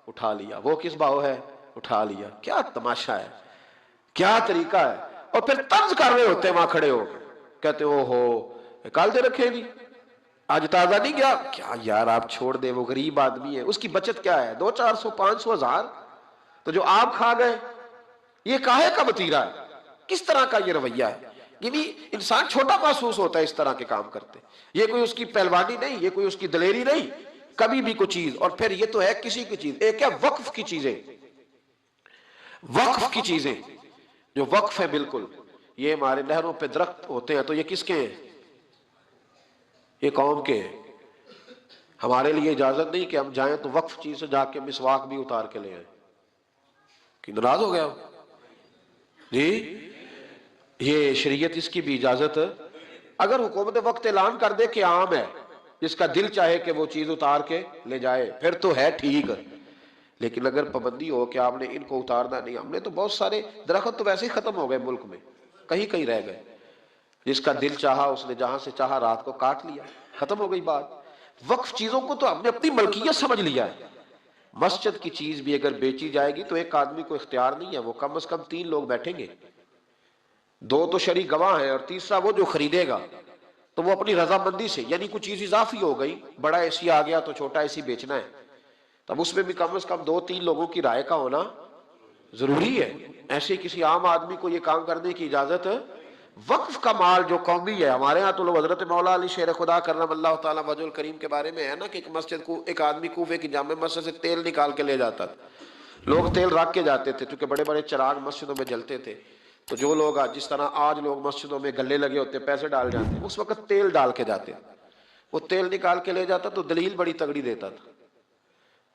اٹھا لیا. وہ کس بھاؤ ہے؟ اٹھا لیا. کیا تماشا ہے، کیا طریقہ ہے. اور پھر طنز کر رہے ہوتے ہیں وہاں کھڑے ہو، کہتے او ہو کال دے رکھے نہیں، آج تازہ نہیں گیا. کیا یار آپ چھوڑ دے، وہ غریب آدمی ہے، اس کی بچت کیا ہے؟ 200-400-500 ہزار، تو جو آپ کھا گئے یہ کاہے کا وتیرہ ہے؟ کس طرح کا یہ رویہ ہے؟ یعنی انسان چھوٹا محسوس ہوتا ہے اس طرح کے کام کرتے. یہ کوئی اس کی پہلوانی نہیں، یہ کوئی اس کی دلیری نہیں، کبھی بھی کوئی چیز. اور پھر یہ تو ہے کسی کی چیز، ایک ہے وقف کی چیزیں، وقف کی چیزیں جو وقف ہے بالکل. یہ ہمارے نہروں پہ درخت ہوتے ہیں تو یہ کس کے ہیں؟ یہ قوم کے ہیں. ہمارے لیے اجازت نہیں کہ ہم جائیں تو وقف چیز سے جا کے مسواک بھی اتار کے لے آئیں. کہ ناراض ہو گیا ہو؟ جی یہ شریعت اس کی بھی اجازت. اگر حکومت وقت اعلان کر دے کہ عام ہے، جس کا دل چاہے کہ وہ چیز اتار کے لے جائے پھر تو ہے ٹھیک. لیکن اگر پابندی ہو کہ آپ نے ان کو اتارنا نہیں، ہم نے تو بہت سارے درخت تو ویسے ہی ختم ہو گئے ملک میں، کہیں کہیں رہ گئے. جس کا دل چاہا اس نے جہاں سے چاہا رات کو کاٹ لیا، ختم ہو گئی بات. وقف چیزوں کو تو ہم نے اپنی ملکیت سمجھ لیا ہے. مسجد کی چیز بھی اگر بیچی جائے گی تو ایک آدمی کو اختیار نہیں ہے، وہ کم از کم 3 لوگ بیٹھیں گے، 2 تو شرعی گواہ ہیں اور تیسرا وہ جو خریدے گا. تو وہ اپنی رضامندی سے، یعنی کوئی چیز اضافی ہو گئی، بڑا اے سی آ گیا تو چھوٹا اے سی بیچنا ہے، تب اس میں بھی کم از کم 2-3 لوگوں کی رائے کا ہونا ضروری ہے. ایسے کسی عام آدمی کو یہ کام کرنے کی اجازت. وقف کا مال جو قومی ہے، ہمارے ہاں تو لوگ حضرت مولا علی شیر خدا کرم اللہ تعالیٰ وجہ الکریم کے بارے میں ہے نا کہ ایک مسجد کو ایک آدمی کوفے کی جامع مسجد سے تیل نکال کے لے جاتا تھا. لوگ تیل رکھ کے جاتے تھے کیونکہ بڑے بڑے چراغ مسجدوں میں جلتے تھے. تو جو لوگ جس طرح آج لوگ مسجدوں میں گلے لگے ہوتے پیسے ڈال جاتے ہیں، اس وقت تیل ڈال کے جاتے. وہ تیل نکال کے لے جاتا تو دلیل بڑی تگڑی دیتا تھا.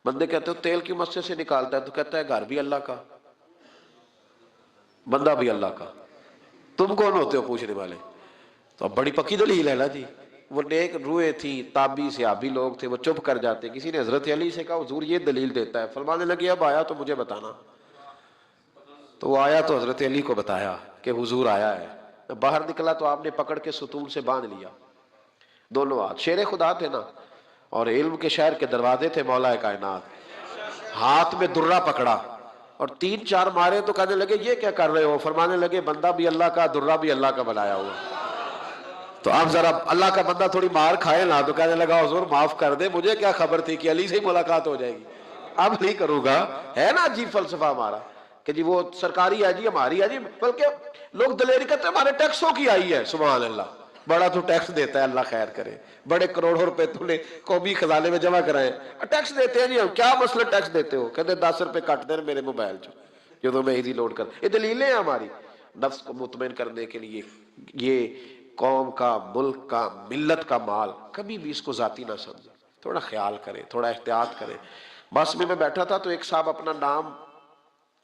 بندے کہتے ہو تیل کی مسجد سے نکالتا ہے؟ تو کہتا ہے گھر بھی اللہ کا، بندہ بھی اللہ کا، تم کون ہوتے ہو پوچھنے والے؟ تو اب بڑی پکی دلیل ہے نا جی. وہ نیک روئے تھی، تابی صحابی لوگ تھے، وہ چپ کر جاتے. کسی نے حضرت علی سے کہا حضور یہ دلیل دیتا ہے. فرمانے لگے اب آیا تو مجھے بتانا. تو وہ آیا تو حضرت علی کو بتایا کہ حضور آیا ہے. باہر نکلا تو آپ نے پکڑ کے ستون سے باندھ لیا دونوں ہاتھ. شیر خدا تھے نا، اور علم کے شہر کے دروازے تھے مولا کائنات. ہاتھ میں درہ پکڑا اور 3-4 مارے تو کہنے لگے یہ کیا کر رہے ہو؟ فرمانے لگے بندہ بھی اللہ کا، درہ بھی اللہ کا بنایا ہوا. تو آپ ذرا اللہ کا بندہ تھوڑی مار کھائے نا. تو کہنے لگا حضور معاف کر دے، مجھے کیا خبر تھی کہ علی سے ہی ملاقات ہو جائے گی، اب نہیں کروں گا. ہے نا عجیب فلسفہ ہمارا کہ جی وہ سرکاری ہے جی، ہماری ہے جی. بلکہ لوگ دلیری کرتے ہیں ہمارے ٹیکسوں کی آئی ہے. سبحان اللہ، بڑا تو ٹیکس دیتا ہے، اللہ خیر کرے. بڑے کروڑوں روپے تو نے قومی خزانے میں جمع کرائے، ٹیکس دیتے ہیں جی. ہم کیا مسئلہ ٹیکس دیتے ہو؟ کہتے 10 روپے کٹ دیں میرے موبائل جو تو میں ایزی لوڈ کر. یہ دلیلیں ہیں ہماری نفس کو مطمئن کرنے کے لیے. یہ قوم کا، ملک کا، ملت کا مال، کبھی بھی اس کو ذاتی نہ سمجھے، تھوڑا خیال کریں، تھوڑا احتیاط کریں۔ بس میں بیٹھا تھا تو ایک صاحب اپنا نام،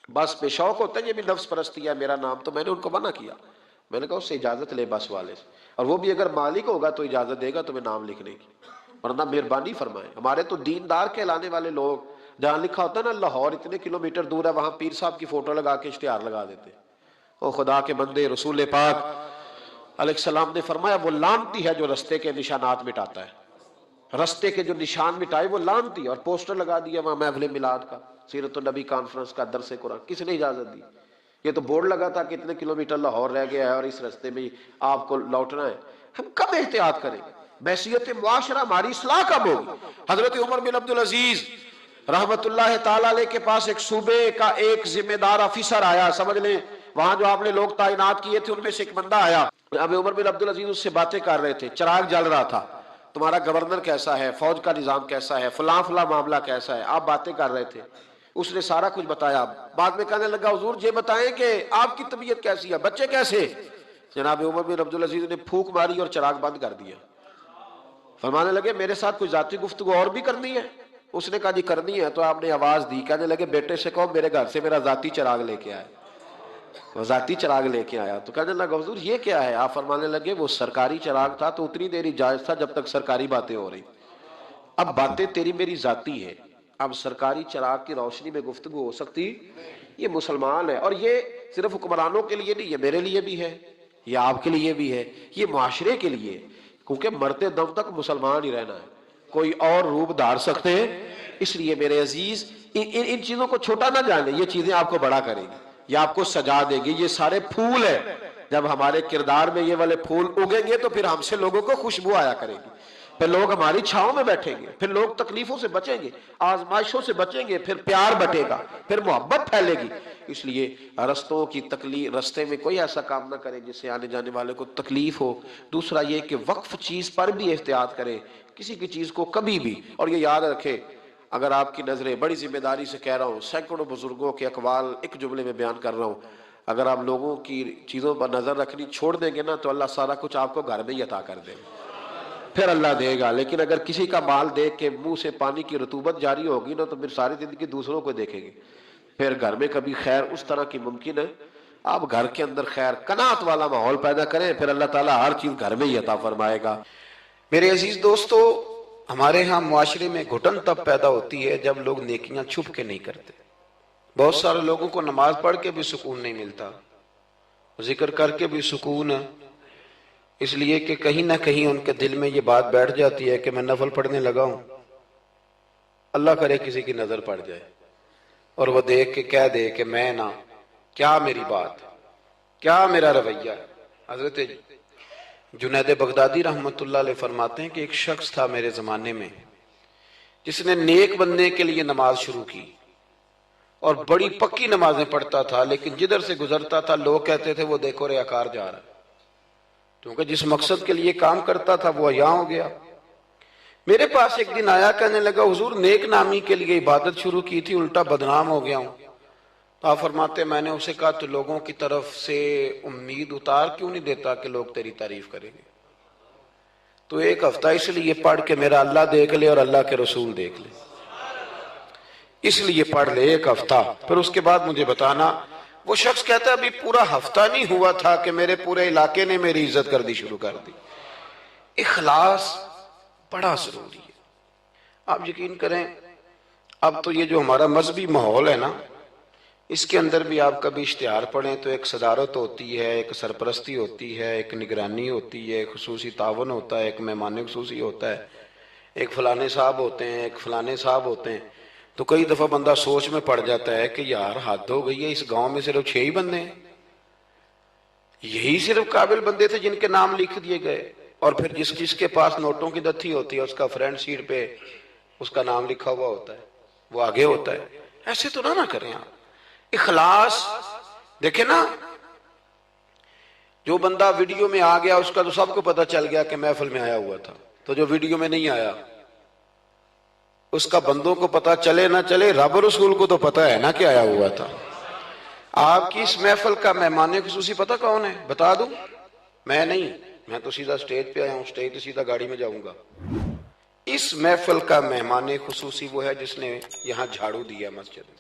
بس پہ شوق ہوتا ہے، یہ بھی نفس پرستی ہے میرا نام، تو میں نے ان کو منع کیا، میں نے کہا اس سے اجازت لے بس والے سے، اور وہ بھی اگر مالک ہوگا تو اجازت دے گا تمہیں نام لکھنے کی، ورنہ مہربانی فرمائے۔ ہمارے تو دیندار کہلانے والے لوگ، جہاں لکھا ہوتا ہے نا لاہور اتنے کلومیٹر دور ہے، وہاں پیر صاحب کی فوٹو لگا کے اشتہار لگا دیتے۔ او خدا کے بندے، رسول پاک علیہ السلام نے فرمایا وہ لعنتی ہے جو رستے کے نشانات مٹاتا ہے، رستے کے جو نشان مٹائے وہ لعنتی ہے، اور پوسٹر لگا دیا وہاں محفل میلاد کا، سیرت النبی کانفرنس کا، درس قرآن، کس نے اجازت دی؟ یہ تو بورڈ لگا تھا کہ اتنے کلومیٹر لاہور رہ گیا ہے اور اس رستے میں آپ کو لوٹنا ہے۔ ہم کب احتیاط کریں؟ بحیثیت معاشرہ ہماری اصلاح کب ہوگی؟ حضرت عمر بن عبدالعزیز رحمت اللہ تعالی علیہ کے پاس ایک صوبے کا ایک ذمہ دار آفیسر آیا، سمجھ لیں وہاں جو آپ نے لوگ تعینات کیے تھے ان میں سے ایک بندہ آیا، اب عمر بن عبدالعزیز اس سے باتیں کر رہے تھے، چراغ جل رہا تھا، تمہارا گورنر کیسا ہے، فوج کا نظام کیسا ہے، فلاں فلاں معاملہ کیسا ہے، آپ باتیں کر رہے تھے۔ اس نے سارا کچھ بتایا، بعد میں کہنے لگا حضور یہ بتائیں کہ آپ کی طبیعت کیسی ہے، بچے کیسے؟ جناب عمر بن عبدالعزیز نے پھونک ماری اور چراغ بند کر دیا۔ فرمانے لگے میرے ساتھ کوئی ذاتی گفتگو اور بھی کرنی ہے؟ اس نے کہا جی کرنی ہے، تو آپ نے آواز دی، کہنے لگے بیٹے سے کہو میرے گھر سے میرا ذاتی چراغ لے کے آئے۔ وہ ذاتی چراغ لے کے آیا تو کہنے لگا حضور یہ کیا ہے؟ آپ فرمانے لگے وہ سرکاری چراغ تھا تو اتنی دیر ہی جائز تھا جب تک سرکاری باتیں ہو رہی، اب باتیں تیری میری ذاتی ہے، اب سرکاری چراغ کی روشنی میں گفتگو ہو سکتی؟ یہ مسلمان ہے، اور یہ صرف حکمرانوں کے لیے نہیں، یہ میرے لیے بھی ہے، یہ آپ کے لیے بھی ہے، یہ معاشرے کے لیے، کیونکہ مرتے دم تک مسلمان ہی رہنا ہے، کوئی اور روپ دھار سکتے ہیں۔ اس لیے میرے عزیز ان چیزوں کو چھوٹا نہ جانیں، یہ چیزیں آپ کو بڑا کریں گی، یہ آپ کو سجا دے گی، یہ سارے پھول ہیں، جب ہمارے کردار میں یہ والے پھول اگیں گے تو پھر ہم سے لوگوں کو خوشبو آیا کرے گی، پھر لوگ ہماری چھاؤں میں بیٹھیں گے، پھر لوگ تکلیفوں سے بچیں گے، آزمائشوں سے بچیں گے، پھر پیار بٹے گا، پھر محبت پھیلے گی۔ اس لیے رستوں کی تکلیف، رستے میں کوئی ایسا کام نہ کریں جس سے آنے جانے والے کو تکلیف ہو۔ دوسرا یہ کہ وقف چیز پر بھی احتیاط کریں، کسی کی چیز کو کبھی بھی، اور یہ یاد رکھیں اگر آپ کی نظریں، بڑی ذمہ داری سے کہہ رہا ہوں، سینکڑوں بزرگوں کے اقوال ایک جملے میں بیان کر رہا ہوں، اگر آپ لوگوں کی چیزوں پر نظر رکھنی چھوڑ دیں گے نا تو اللہ سارا کچھ آپ کو گھر میں ہی عطا کر دے گا، پھر اللہ دے گا۔ لیکن اگر کسی کا مال دیکھ کے منہ سے پانی کی رطوبت جاری ہوگی نا تو پھر ساری زندگی دوسروں کو دیکھیں گے، پھر گھر میں کبھی خیر اس طرح کی ممکن ہے؟ آپ گھر کے اندر خیر قناعت والا ماحول پیدا کریں، پھر اللہ تعالیٰ ہر چیز گھر میں ہی عطا فرمائے گا۔ میرے عزیز دوستو، ہمارے ہاں معاشرے میں گھٹن تب پیدا ہوتی ہے جب لوگ نیکیاں چھپ کے نہیں کرتے۔ بہت سارے لوگوں کو نماز پڑھ کے بھی سکون نہیں ملتا، ذکر کر کے بھی سکون ہے، اس لیے کہ کہیں نہ کہیں ان کے دل میں یہ بات بیٹھ جاتی ہے کہ میں نفل پڑھنے لگا ہوں، اللہ کرے کسی کی نظر پڑ جائے اور وہ دیکھ کے کہہ دے کہ میں نہ، کیا میری بات، کیا میرا رویہ۔ حضرت جنید بغدادی رحمت اللہ علیہ فرماتے ہیں کہ ایک شخص تھا میرے زمانے میں جس نے نیک بننے کے لیے نماز شروع کی اور بڑی پکی نمازیں پڑھتا تھا، لیکن جدھر سے گزرتا تھا لوگ کہتے تھے وہ دیکھو ریاکار جا رہا ہے، کیونکہ جس مقصد کے لیے کام کرتا تھا وہ عیاں ہو گیا۔ میرے پاس ایک دن آیا، کہنے لگا حضور نیک نامی کے لیے عبادت شروع کی تھی، الٹا بدنام ہو گیا ہوں۔ تو آپ فرماتے میں نے اسے کہا تو لوگوں کی طرف سے امید اتار کیوں نہیں دیتا کہ لوگ تیری تعریف کریں گے؟ تو ایک ہفتہ اس لیے پڑھ کے میرا اللہ دیکھ لے اور اللہ کے رسول دیکھ لے، اس لیے پڑھ لے ایک ہفتہ، پھر اس کے بعد مجھے بتانا۔ وہ شخص کہتا ہے ابھی پورا ہفتہ نہیں ہوا تھا کہ میرے پورے علاقے نے میری عزت کر دی شروع کر دی۔ اخلاص بڑا ضروری ہے۔ آپ یقین کریں اب تو یہ جو ہمارا مذہبی ماحول ہے نا، اس کے اندر بھی آپ کبھی اشتہار پڑھیں تو ایک صدارت ہوتی ہے، ایک سرپرستی ہوتی ہے، ایک نگرانی ہوتی ہے، ایک خصوصی تعاون ہوتا ہے، ایک مہمان خصوصی ہوتا ہے، ایک فلانے صاحب ہوتے ہیں، ایک فلانے صاحب ہوتے ہیں۔ تو کئی دفعہ بندہ سوچ میں پڑ جاتا ہے کہ یار حد ہو گئی ہے، اس گاؤں میں صرف 6 ہی بندے ہیں، یہی صرف قابل بندے تھے جن کے نام لکھ دیے گئے، اور پھر جس کے پاس نوٹوں کی دتھی ہوتی ہے اس کا فرنٹ سیٹ پہ اس کا نام لکھا ہوا ہوتا ہے، وہ آگے ہوتا ہے۔ ایسے تو نہ کریں آپ۔ اخلاص دیکھیں نا، جو بندہ ویڈیو میں آ گیا اس کا تو سب کو پتہ چل گیا کہ محفل میں آیا ہوا تھا، تو جو ویڈیو میں نہیں آیا اس کا بندوں کو پتہ چلے نہ چلے، رب رسول کو تو پتہ ہے نا کہ آیا ہوا تھا۔ آپ کی اس محفل کا مہمان خصوصی پتہ کون ہے؟ بتا دوں؟ میں نہیں، میں تو سیدھا سٹیج پہ آیا ہوں، سٹیج سے سیدھا گاڑی میں جاؤں گا۔ اس محفل کا مہمان خصوصی وہ ہے جس نے یہاں جھاڑو دیا مسجد میں،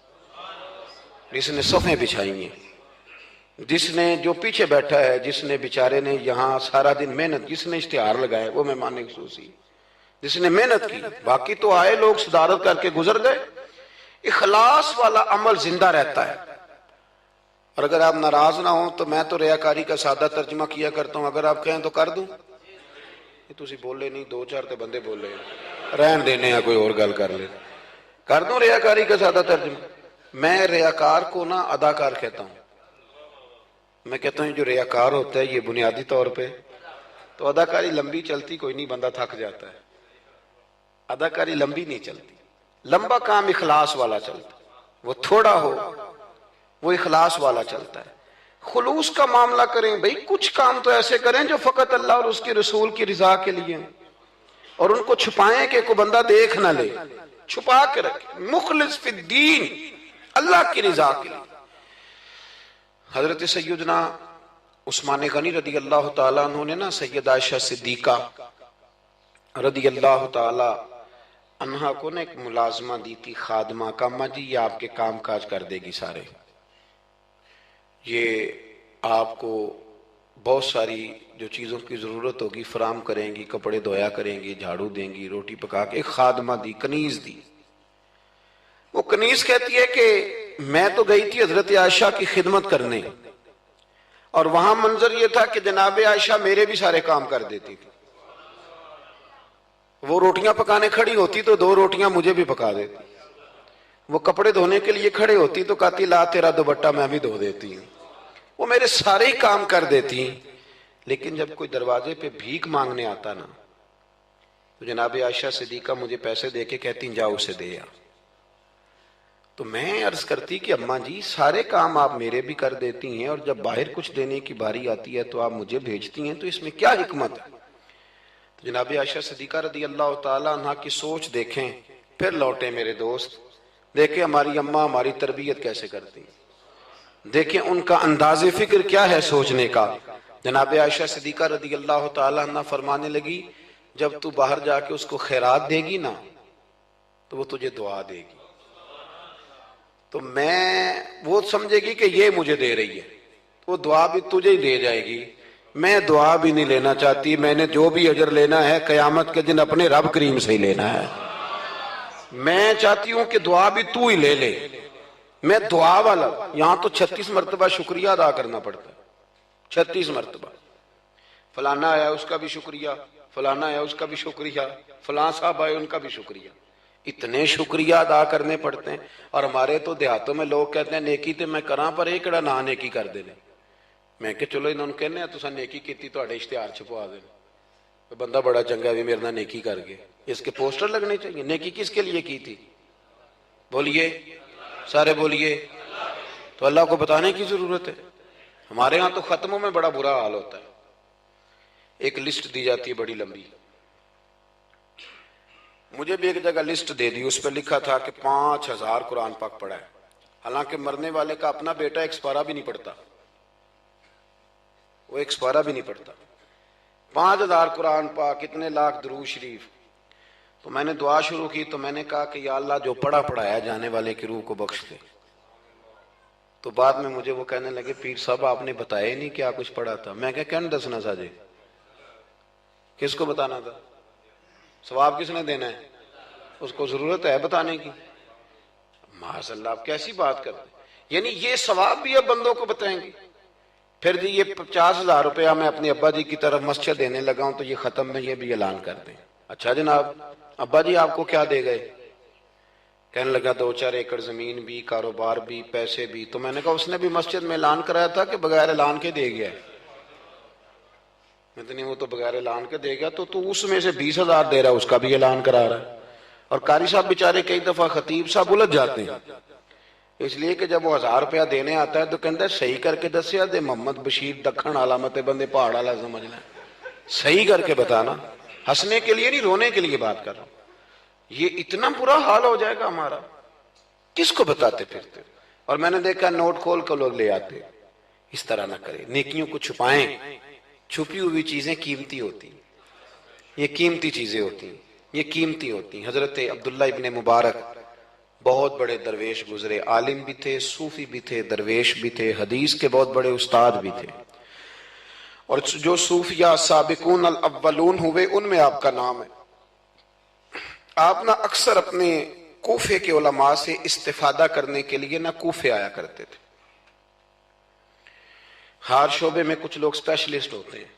جس نے صفیں بچھائی ہیں، جس نے جو پیچھے بیٹھا ہے، جس نے بیچارے نے یہاں سارا دن محنت، جس نے اشتہار لگائے، وہ مہمان خصوصی جس نے محنت کی۔ باقی تو آئے لوگ صدارت کر کے گزر گئے۔ اخلاص والا عمل زندہ رہتا ہے، اور اگر آپ ناراض نہ ہوں تو میں تو ریاکاری کا سادہ ترجمہ کیا کرتا ہوں، اگر آپ کہیں تو کر دوں۔ یہ تسی بولے نہیں، دو چار تے بندے بولے رہن دینے ہیں، کوئی اور گل کر لے، کر دوں ریاکاری کا سادہ ترجمہ۔ میں ریاکار کو نہ اداکار کہتا ہوں۔ میں کہتا ہوں جو ریاکار ہوتا ہے یہ بنیادی طور پہ تو اداکاری لمبی چلتی کوئی نہیں، بندہ تھک جاتا ہے، اداکاری لمبی نہیں چلتی، لمبا کام اخلاص والا چلتا ہے، وہ تھوڑا ہو وہ اخلاص والا چلتا ہے۔ خلوص کا معاملہ کریں بھئی، کچھ کام تو ایسے کریں جو فقط اللہ اور اس کے رسول کی رضا کے لیے ہیں، اور ان کو چھپائیں کہ کوئی بندہ دیکھ نہ لے، چھپا کے رکھیں، مخلص فی الدین، اللہ کی رضا کے لیے۔ حضرت سیدنا عثمان غنی رضی اللہ تعالیٰ عنہ نے نا سیدہ عائشہ صدیقہ رضی اللہ تعالیٰ عنہا کو نے ایک ملازمہ دی تھی، خادمہ کا، اماں جی یہ آپ کے کام کاج کر دے گی سارے، یہ آپ کو بہت ساری جو چیزوں کی ضرورت ہوگی فراہم کریں گی، کپڑے دھویا کریں گی، جھاڑو دیں گی، روٹی پکا کے۔ ایک خادمہ دی، کنیز دی۔ وہ کنیز کہتی ہے کہ میں تو گئی تھی حضرت عائشہ کی خدمت کرنے، اور وہاں منظر یہ تھا کہ جناب عائشہ میرے بھی سارے کام کر دیتی تھی۔ وہ روٹیاں پکانے کھڑی ہوتی تو 2 روٹیاں مجھے بھی پکا دیتی، وہ کپڑے دھونے کے لیے کھڑے ہوتی تو کہتی لا تیرا دوپٹہ میں بھی دھو دیتی ہوں۔ وہ میرے سارے ہی کام کر دیتی، لیکن جب کوئی دروازے پہ بھیک مانگنے آتا نا تو جناب عائشہ صدیقہ مجھے پیسے دے کے کہتی جاؤ اسے دے آ۔ تو میں عرض کرتی کہ اماں جی سارے کام آپ میرے بھی کر دیتی ہیں، اور جب باہر کچھ دینے کی باری آتی ہے تو آپ مجھے بھیجتی ہیں، تو اس میں کیا حکمت ہے؟ تو جناب عائشہ صدیقہ رضی اللہ تعالیٰ عنہ کی سوچ دیکھیں، پھر لوٹیں میرے دوست، دیکھیں ہماری اماں ہماری تربیت کیسے کرتی ہیں، دیکھیں ان کا انداز فکر کیا ہے سوچنے کا۔ جناب عائشہ صدیقہ رضی اللہ تعالیٰ عنہ فرمانے لگی جب تو باہر جا کے اس کو خیرات دے گی نا تو وہ تجھے دعا دے گی، تو وہ سمجھے گی کہ یہ مجھے دے رہی ہے، وہ دعا بھی تجھے ہی دے جائے گی۔ میں دعا بھی نہیں لینا چاہتی، میں نے جو بھی اجر لینا ہے قیامت کے دن اپنے رب کریم سے ہی لینا ہے۔ میں چاہتی ہوں کہ دعا بھی تو ہی لے لے، میں دعا والا۔ یہاں تو 36 مرتبہ شکریہ ادا کرنا پڑتا ہے، 36 مرتبہ۔ فلانا آیا اس کا بھی شکریہ، فلانا آیا اس کا بھی شکریہ، فلاں صاحب آئے ان کا بھی شکریہ، اتنے شکریہ ادا کرنے پڑتے ہیں۔ اور ہمارے تو دیہاتوں میں لوگ کہتے ہیں نیکی تے میں کراں پر ایک کڑا نہ نیکی کر دینے۔ میں کہ چلو انہوں نے کہنے تساں نیکی کیتی تواڈے اشتہار چھپوا دینے، بندہ بڑا چنگا بھی میرے نال نیکی کر گئے، اس کے پوسٹر لگنے چاہیے۔ نیکی کس کے لیے کی تھی؟ بولیے سارے بولیے۔ تو اللہ کو بتانے کی ضرورت ہے۔ ہمارے ہاں تو ختموں میں بڑا برا حال ہوتا ہے، ایک لسٹ دی جاتی ہے بڑی لمبی، مجھے بھی ایک جگہ لسٹ دے دی، اس پہ لکھا تھا کہ 5000 قرآن پاک پڑھا ہے، حالانکہ مرنے والے کا اپنا بیٹا ایک سپارہ بھی نہیں پڑھتا، وہ ایک سپارہ بھی نہیں پڑھتا۔ 5000 قرآن پاک، اتنے لاکھ درود شریف۔ تو میں نے دعا شروع کی تو میں نے کہا کہ یا اللہ جو پڑھایا جانے والے کی روح کو بخش دے۔ تو بعد میں مجھے وہ کہنے لگے پیر صاحب آپ نے بتایا ہی نہیں کیا کچھ پڑھا تھا۔ میں کہا کیا دسنا ساجے، کس کو بتانا تھا؟ ثواب کس نے دینا ہے؟ اس کو ضرورت ہے بتانے کی؟ معاذ اللہ، آپ کیسی بات کرتے ہیں؟ یعنی یہ ثواب بھی اب بندوں کو بتائیں گے؟ پھر جی یہ 50,000 روپیہ میں اپنے ابا جی کی طرف مسجد دینے لگا ہوں تو یہ ختم میں یہ بھی اعلان کر دیں۔ اچھا جناب ابا جی آپ کو کیا دے گئے؟ کہنے لگا 2-4 ایکڑ زمین بھی، کاروبار بھی، پیسے بھی۔ تو میں نے کہا اس نے بھی مسجد میں اعلان کرایا تھا کہ بغیر اعلان کے دے گیا ہے؟ اتنی وہ تو بغیر اعلان کے دے گیا، تو اس میں سے 20,000 دے رہا ہے، اس کا بھی اعلان کرا رہا ہے۔ اور قاری صاحب بیچارے کئی دفعہ خطیب صاحب الجھ جاتے ہیں، اس لیے کہ جب وہ 1000 روپیہ دینے آتا ہے تو کہتا ہے صحیح کر کے دسیا دے محمد بشیر دکھن علامت بندے پہاڑ والا سمجھ لیں، صحیح کر کے بتانا، ہنسنے کے لیے نہیں رونے کے لیے بات کر رہا ہوں۔ یہ اتنا برا حال ہو جائے گا ہمارا، کس کو بتاتے پھرتے؟ اور میں نے دیکھا نوٹ کھول کے لوگ لے آتے۔ اس طرح نہ کریں، نیکیوں کو چھپائیں، چھپی ہوئی چیزیں قیمتی ہوتی ہیں، یہ قیمتی چیزیں ہوتی ہیں، یہ قیمتی ہوتی ہیں۔ حضرت عبداللہ ابن مبارک بہت بڑے درویش گزرے، عالم بھی تھے، صوفی بھی تھے، درویش بھی تھے، حدیث کے بہت بڑے استاد بھی تھے، اور جو صوفیہ سابقون الاولون ہوئے ان میں آپ کا نام ہے۔ آپ نہ اکثر اپنے کوفے کے علماء سے استفادہ کرنے کے لیے نہ کوفے آیا کرتے تھے۔ ہر شعبے میں کچھ لوگ اسپیشلسٹ ہوتے ہیں،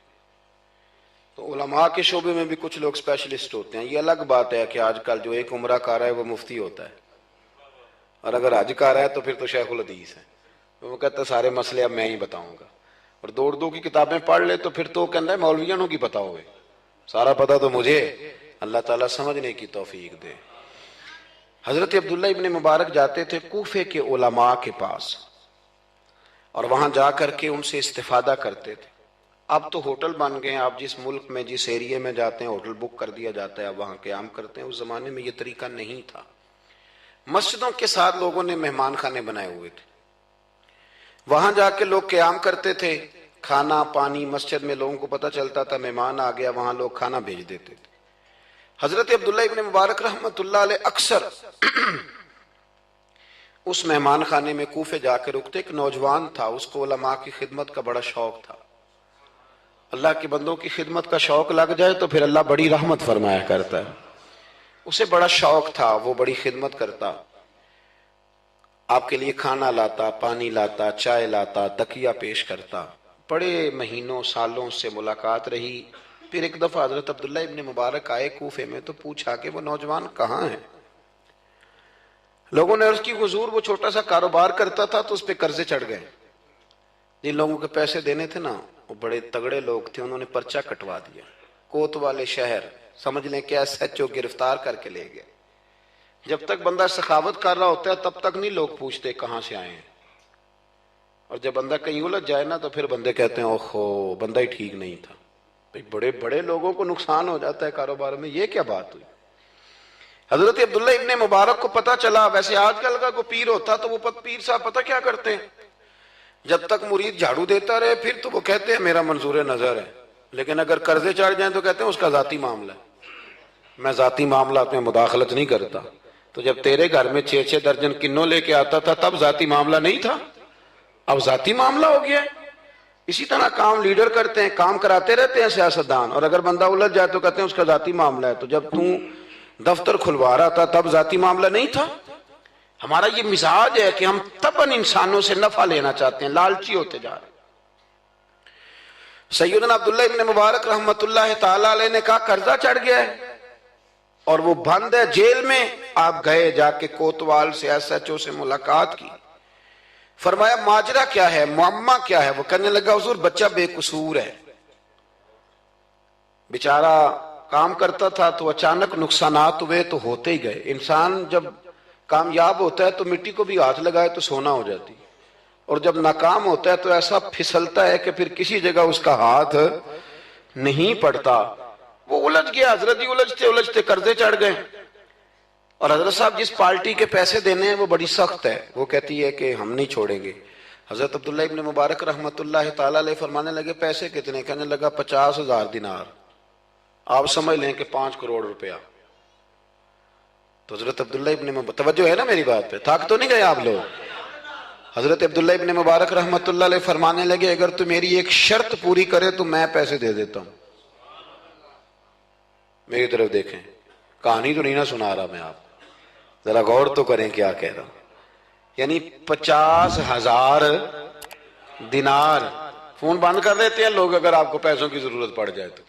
تو علماء کے شعبے میں بھی کچھ لوگ اسپیشلسٹ ہوتے ہیں۔ یہ الگ بات ہے کہ آج کل جو ایک عمرہ کر رہا ہے وہ مفتی ہوتا ہے، اور اگر حج کر رہا ہے تو پھر تو شیخ الحدیث ہے، وہ کہتا ہے سارے مسئلے اب میں ہی بتاؤں گا، اور دو کی کتابیں پڑھ لے تو پھر تو کہتا ہے مولویوں کی پتہ ہوئے، سارا پتہ تو مجھے۔ اللہ تعالیٰ سمجھنے کی توفیق دے۔ حضرت عبداللہ ابن مبارک جاتے تھے کوفے کے علماء کے پاس، اور وہاں جا کر کے ان سے استفادہ کرتے تھے۔ اب تو ہوٹل بن گئے ہیں، آپ جس ملک میں جس ایریے میں جاتے ہیں ہوٹل بک کر دیا جاتا ہے، اب وہاں قیام کرتے ہیں۔ اس زمانے میں یہ طریقہ نہیں تھا۔ مسجدوں کے ساتھ لوگوں نے مہمان خانے بنائے ہوئے تھے، وہاں جا کے لوگ قیام کرتے تھے، کھانا پانی مسجد میں لوگوں کو پتہ چلتا تھا، مہمان آ گیا، وہاں لوگ کھانا بھیج دیتے تھے۔ حضرت عبداللہ ابن مبارک رحمت اللہ علیہ اکثر اس مہمان خانے میں کوفے جا کے رکتے۔ ایک نوجوان تھا، اس کو علماء کی خدمت کا بڑا شوق تھا۔ اللہ کے بندوں کی خدمت کا شوق لگ جائے تو پھر اللہ بڑی رحمت فرمایا کرتا ہے۔ اسے بڑا شوق تھا، وہ بڑی خدمت کرتا، آپ کے لیے کھانا لاتا، پانی لاتا، چائے لاتا، تکیہ پیش کرتا۔ بڑے مہینوں سالوں سے ملاقات رہی۔ پھر ایک دفعہ حضرت عبداللہ ابن مبارک آئے کوفے میں تو پوچھا کہ وہ نوجوان کہاں ہے؟ لوگوں نے عرض کی حضور وہ چھوٹا سا کاروبار کرتا تھا تو اس پہ قرضے چڑھ گئے، جن لوگوں کے پیسے دینے تھے نا وہ بڑے تگڑے لوگ تھے، انہوں نے پرچہ کٹوا دیا، کوتوالے شہر سمجھ لیں کہ ایس ایچ او گرفتار کر کے لے گئے۔ جب تک بندہ سخاوت کر رہا ہوتا ہے تب تک نہیں لوگ پوچھتے کہاں سے آئے ہیں، اور جب بندہ کہیں الجھ جائے نا تو پھر بندے کہتے ہیں اوہو بندہ ہی ٹھیک نہیں تھا۔ بڑے بڑے لوگوں کو نقصان ہو جاتا ہے کاروبار میں، یہ کیا بات ہوئی؟ حضرت عبداللہ ابن مبارک کو پتا چلا۔ ویسے آج کل کا کوئی پیر ہوتا تو وہ پیر صاحب پتہ کیا کرتے ہیں، جب تک مرید جھاڑو دیتا رہے پھر تو وہ کہتے ہیں میرا منظور نظر ہے، لیکن اگر قرضے چڑھ جائیں تو کہتے ہیں اس کا ذاتی معاملہ ہے، میں ذاتی معاملات میں مداخلت نہیں کرتا۔ تو جب تیرے گھر میں 6 درجن کنوں لے کے آتا تھا تب ذاتی معاملہ نہیں تھا، اب ذاتی معاملہ ہو گیا ہے۔ اسی طرح کام لیڈر کرتے ہیں، کام کراتے رہتے ہیں سیاستدان، اور اگر بندہ الجھ جائے تو کہتے ہیں اس کا ذاتی معاملہ ہے۔ تو جب دفتر کھلوا رہا تھا تب ذاتی معاملہ نہیں تھا۔ ہمارا یہ مزاج ہے کہ ہم طبعاً انسانوں سے نفع لینا چاہتے ہیں، لالچی ہوتے جا رہے ہیں۔ سیدنا عبداللہ ابن مبارک رحمت اللہ تعالی علیہ نے کہا قرضہ چڑھ گیا ہے اور وہ بند ہے جیل میں۔ آپ گئے، جا کے کوتوال سے ایس ایچ او سے ملاقات کی، فرمایا ماجرا کیا ہے، معمہ کیا ہے؟ وہ کہنے لگا حضور بچہ بے قصور ہے، بیچارہ کام کرتا تھا تو اچانک نقصانات ہوئے تو ہوتے ہی گئے۔ انسان جب کامیاب ہوتا ہے تو مٹی کو بھی ہاتھ لگائے تو سونا ہو جاتی، اور جب ناکام ہوتا ہے تو ایسا پھسلتا ہے کہ پھر کسی جگہ اس کا ہاتھ نہیں پڑتا۔ وہ الجھ گیا، حضرت جی الجھتے قرضے چڑھ گئے، اور حضرت صاحب جس پارٹی کے پیسے دینے ہیں وہ بڑی سخت ہے، وہ کہتی ہے کہ ہم نہیں چھوڑیں گے۔ حضرت عبداللہ ابن مبارک رحمت اللہ تعالیٰ علیہ فرمانے لگے پیسے کتنے؟ کہنے لگا 50,000 دینار، آپ سمجھ لیں کہ 5 کروڑ روپیہ۔ تو حضرت عبداللہ ابن مبارک، توجہ ہے نا میری بات پہ، تھک تو نہیں گئے آپ لوگ؟ حضرت عبداللہ ابن مبارک رحمت اللہ علیہ فرمانے لگے اگر تو میری ایک شرط پوری کرے تو میں پیسے دے دیتا ہوں۔ میری طرف دیکھیں، کہانی تو نہیں نہ سنا رہا میں، آپ ذرا غور تو کریں کیا کہہ رہا ہوں۔ یعنی 50,000 دینار۔ فون بند کر دیتے ہیں لوگ اگر آپ کو پیسوں کی ضرورت پڑ جائے تو،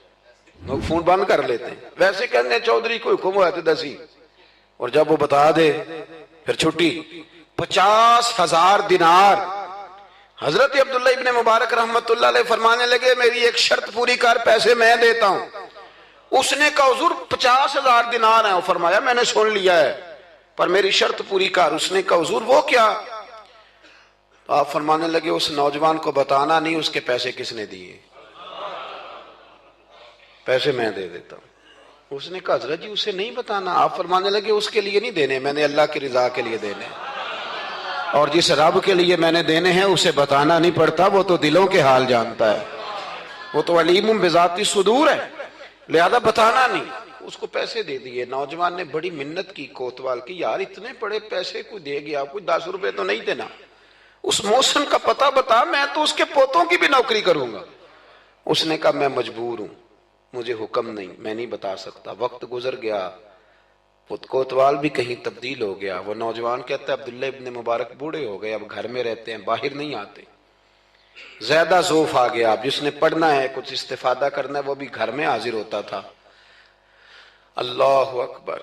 لوگ فون بند کر لیتے ہیں۔ ویسے کہنے چودھری کو حکم ہوا تھے 10 اور جب وہ بتا دے پھر چھٹی۔ 50,000 دینار۔ حضرت عبداللہ ابن مبارک رحمت اللہ علیہ فرمانے لگے میری ایک شرط پوری کر، پیسے میں دیتا ہوں۔ اس نے کہا حضور 50,000 دینار ہیں، فرمایا میں نے سن لیا ہے پر میری شرط پوری کر۔ اس نے کہا حضور وہ کیا؟ تو آپ فرمانے لگے اس نوجوان کو بتانا نہیں اس کے پیسے کس نے دیے، پیسے میں دے دیتا ہوں۔ اس نے کہا حضرت جی اسے نہیں بتانا۔ آپ فرمانے لگے اس کے لیے نہیں دینے، میں نے اللہ کی رضا کے لیے دینے، اور جس رب کے لیے میں نے دینے ہیں اسے بتانا نہیں پڑتا، وہ تو دلوں کے حال جانتا ہے۔ وہ تو علیم بذات صدور ہے، لہذا بتانا نہیں۔ اس کو پیسے دے دیے، نوجوان نے بڑی منت کی کوتوال کی، یار اتنے بڑے پیسے کوئی دے گیا، کوئی 10 روپے تو نہیں دینا، اس محسن کا پتہ بتا، میں تو اس کے پوتوں کی بھی نوکری کروں گا۔ اس نے کہا میں مجبور ہوں، مجھے حکم نہیں، میں نہیں بتا سکتا۔ وقت گزر گیا، کوتوال بھی کہیں تبدیل ہو گیا۔ وہ نوجوان کہتا ہے عبداللہ ابن مبارک بوڑھے ہو گئے، اب گھر میں رہتے ہیں، باہر نہیں آتے، زیادہ ذوف آ گیا، اب جس نے پڑھنا ہے کچھ استفادہ کرنا ہے وہ بھی گھر میں حاضر ہوتا تھا۔ اللہ اکبر۔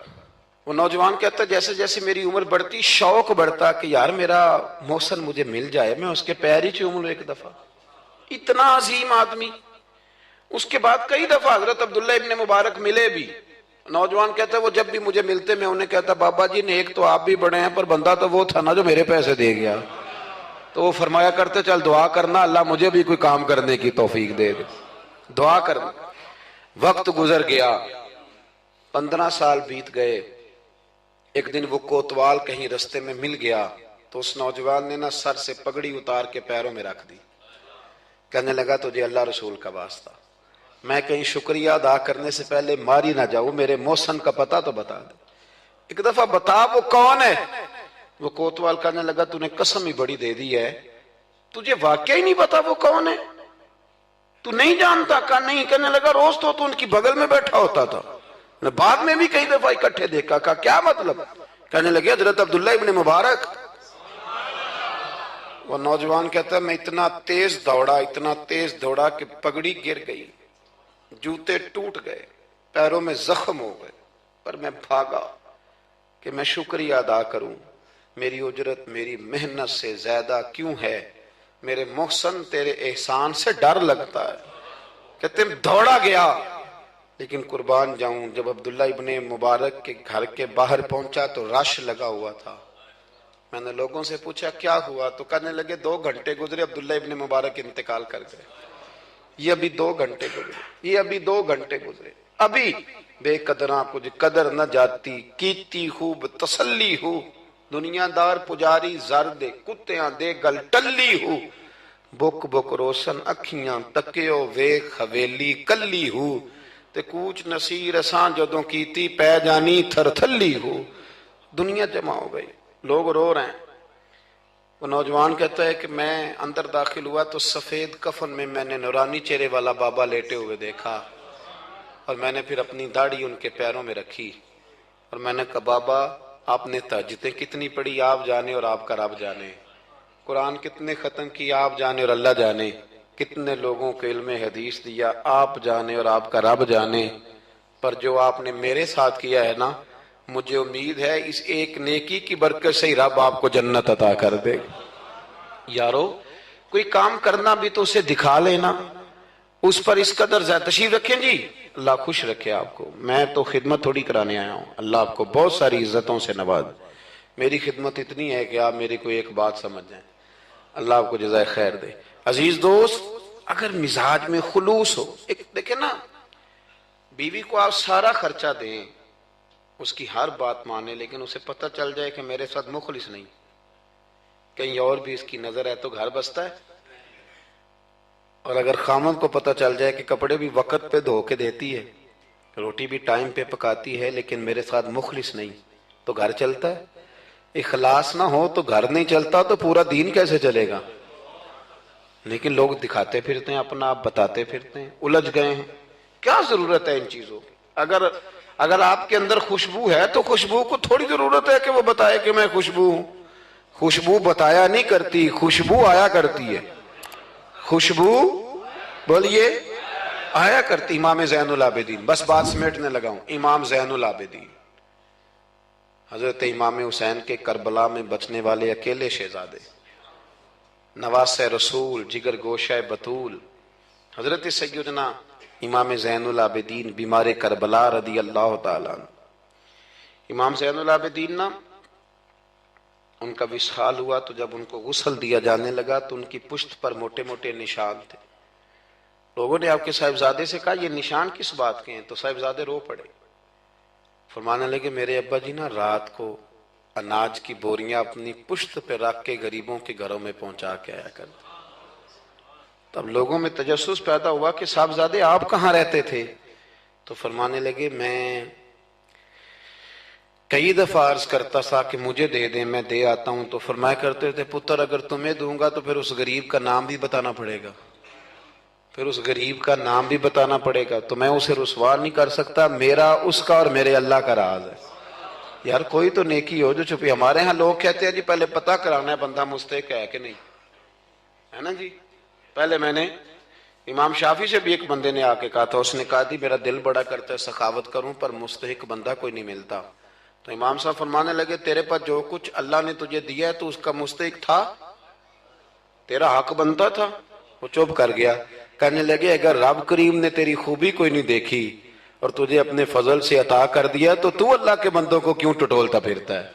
وہ نوجوان کہتا ہے جیسے جیسے میری عمر بڑھتی شوق بڑھتا کہ یار میرا محسن مجھے مل جائے، میں اس کے پیر ہی چوم لوں ایک دفعہ۔ اتنا عظیم آدمی۔ اس کے بعد کئی دفعہ حضرت عبداللہ ابن مبارک ملے بھی۔ نوجوان کہتا ہے وہ جب بھی مجھے ملتے میں انہیں کہتا بابا جی نیک تو آپ بھی بڑے ہیں پر بندہ تو وہ تھا نا جو میرے پیسے دے گیا۔ تو وہ فرمایا کرتے چل دعا کرنا اللہ مجھے بھی کوئی کام کرنے کی توفیق دے دے، دعا کرنا۔ وقت گزر گیا، 15 سال بیت گئے۔ ایک دن وہ کوتوال کہیں رستے میں مل گیا تو اس نوجوان نے نا سر سے پگڑی اتار کے پیروں میں رکھ دی، کہنے لگا تجھے اللہ رسول کا واسطہ، میں کہیں شکریہ ادا کرنے سے پہلے ماری نہ جاؤں، میرے محسن کا پتہ تو بتا دے، ایک دفعہ بتا وہ کون ہے۔ وہ کوتوال کہنے لگا تو نے قسم ہی بڑی دے دی ہے، تجھے واقعی نہیں پتا وہ کون ہے، تو نہیں جانتا؟ کہا نہیں۔ کہنے لگا روز تو ان کی بغل میں بیٹھا ہوتا تھا، بعد میں بھی کئی دفعہ اکٹھے دیکھا۔ کہا کیا مطلب؟ کہنے لگے حضرت عبداللہ ابن مبارک۔ وہ نوجوان کہتا ہے میں اتنا تیز دوڑا کہ پگڑی گر گئی، جوتے ٹوٹ گئے، پیروں میں زخم ہو گئے، پر میں بھاگا کہ میں شکریہ ادا کروں، میری اجرت میری محنت سے زیادہ کیوں ہے، میرے محسن تیرے احسان سے ڈر لگتا ہے۔ کہتے ہیں دوڑا گیا، لیکن قربان جاؤں جب عبداللہ ابن مبارک کے گھر کے باہر پہنچا تو رش لگا ہوا تھا۔ میں نے لوگوں سے پوچھا کیا ہوا، تو کہنے لگے 2 گھنٹے گزرے عبداللہ ابن مبارک انتقال کر گئے، یہ ابھی 2 گھنٹے گزرے، ابھی بے قدراں کچھ قدر نہ جاتی، کیتی خوب تسلی ہو، دنیا دار پجاری زر دے، کتیاں دے گل ٹلی ہو، بک بک روشن اکھیاں تکیو ویکھ حویلی کلی ہو، تے کوچ نصیر اساں جدوں کیتی پہ جانی تھر تھلی ہو۔ دنیا جمع ہو گئی، لوگ رو رہے ہیں۔ وہ نوجوان کہتا ہے کہ میں اندر داخل ہوا تو سفید کفن میں نے نورانی چہرے والا بابا لیٹے ہوئے دیکھا، اور میں نے پھر اپنی داڑھی ان کے پیروں میں رکھی، اور میں نے کہا بابا آپ نے تہجدیں کتنی پڑھی آپ جانے اور آپ کا رب جانے، قرآن کتنے ختم کی آپ جانے اور اللہ جانے، کتنے لوگوں کو علم حدیث دیا آپ جانے اور آپ کا رب جانے، پر جو آپ نے میرے ساتھ کیا ہے نا، مجھے امید ہے اس ایک نیکی کی برکت سے ہی رب آپ کو جنت عطا کر دے۔ یارو کوئی کام کرنا بھی تو اسے دکھا لینا، اس پر اس قدر زیادہ۔ تشریف رکھیں جی، اللہ خوش رکھے آپ کو، میں تو خدمت تھوڑی کرانے آیا ہوں، اللہ آپ کو بہت ساری عزتوں سے نواز۔ میری خدمت اتنی ہے کہ آپ میری کوئی ایک بات سمجھ جائیں، اللہ آپ کو جزائے خیر دے۔ عزیز دوست، اگر مزاج میں خلوص ہو، ایک دیکھیں نا، بیوی کو آپ سارا خرچہ دیں، اس کی ہر بات مانے، لیکن اسے پتہ چل جائے کہ میرے ساتھ مخلص نہیں، کہیں اور بھی اس کی نظر ہے تو گھر بستا ہے۔ اور اگر خامد کو پتہ چل جائے کہ کپڑے بھی وقت پہ دھو کے دیتی ہے، روٹی بھی ٹائم پہ پکاتی ہے، لیکن میرے ساتھ مخلص نہیں، تو گھر چلتا ہے؟ اخلاص نہ ہو تو گھر نہیں چلتا، تو پورا دین کیسے چلے گا؟ لیکن لوگ دکھاتے پھرتے ہیں اپنا، آپ بتاتے پھرتے ہیں، الجھ گئے ہیں۔ کیا ضرورت ہے ان چیزوں کی؟ اگر آپ کے اندر خوشبو ہے تو خوشبو کو تھوڑی ضرورت ہے کہ وہ بتائے کہ میں خوشبو ہوں۔ خوشبو بتایا نہیں کرتی، خوشبو آیا کرتی ہے، خوشبو بولیے آیا کرتی۔ امام زین العابدین، بس بات سمیٹنے لگا ہوں، امام زین العابدین حضرت امام حسین کے کربلا میں بچنے والے اکیلے شہزادے، نواسہ رسول، جگر گوشہ بطول، حضرت سیدنا امام زین العابدین بیمار کربلا رضی اللہ تعالیٰ عنہ۔ امام زین العابدین نا، ان کا وصال ہوا تو جب ان کو غسل دیا جانے لگا تو ان کی پشت پر موٹے موٹے نشان تھے۔ لوگوں نے آپ کے صاحبزادے سے کہا یہ نشان کس بات کے ہیں؟ تو صاحبزادے رو پڑے، فرمانے لگے میرے ابا جی نا رات کو اناج کی بوریاں اپنی پشت پہ رکھ کے غریبوں کے گھروں میں پہنچا کے آیا کرتے، تب لوگوں میں تجسس پیدا ہوا کہ صاحبزادے آپ کہاں رہتے تھے؟ تو فرمانے لگے میں کئی دفعہ عرض کرتا تھا کہ مجھے دے دیں، میں دے آتا ہوں، تو فرمایا کرتے تھے پتر اگر تمہیں دوں گا تو پھر اس غریب کا نام بھی بتانا پڑے گا، پھر اس غریب کا نام بھی بتانا پڑے گا، تو میں اسے رسوا نہیں کر سکتا، میرا اس کا اور میرے اللہ کا راز ہے۔ یار کوئی تو نیکی ہو جو چھپی۔ ہمارے ہاں لوگ کہتے ہیں جی پہلے پتہ کرانا ہے بندہ مستحق ہے کہ نہیں، ہے نا جی۔ پہلے میں نے امام شافعی سے بھی ایک بندے نے آ کے کہا تھا، اس نے کہا تھی میرا دل بڑا کرتا ہے سخاوت کروں پر مستحق بندہ کوئی نہیں ملتا، تو امام صاحب فرمانے لگے تیرے پاس جو کچھ اللہ نے تجھے دیا ہے تو اس کا مستحق تھا، تیرا حق بنتا تھا۔ وہ چپ کر گیا، کہنے لگے اگر رب کریم نے تیری خوبی کوئی نہیں دیکھی اور تجھے اپنے فضل سے عطا کر دیا تو اللہ کے بندوں کو کیوں ٹٹولتا پھرتا ہے؟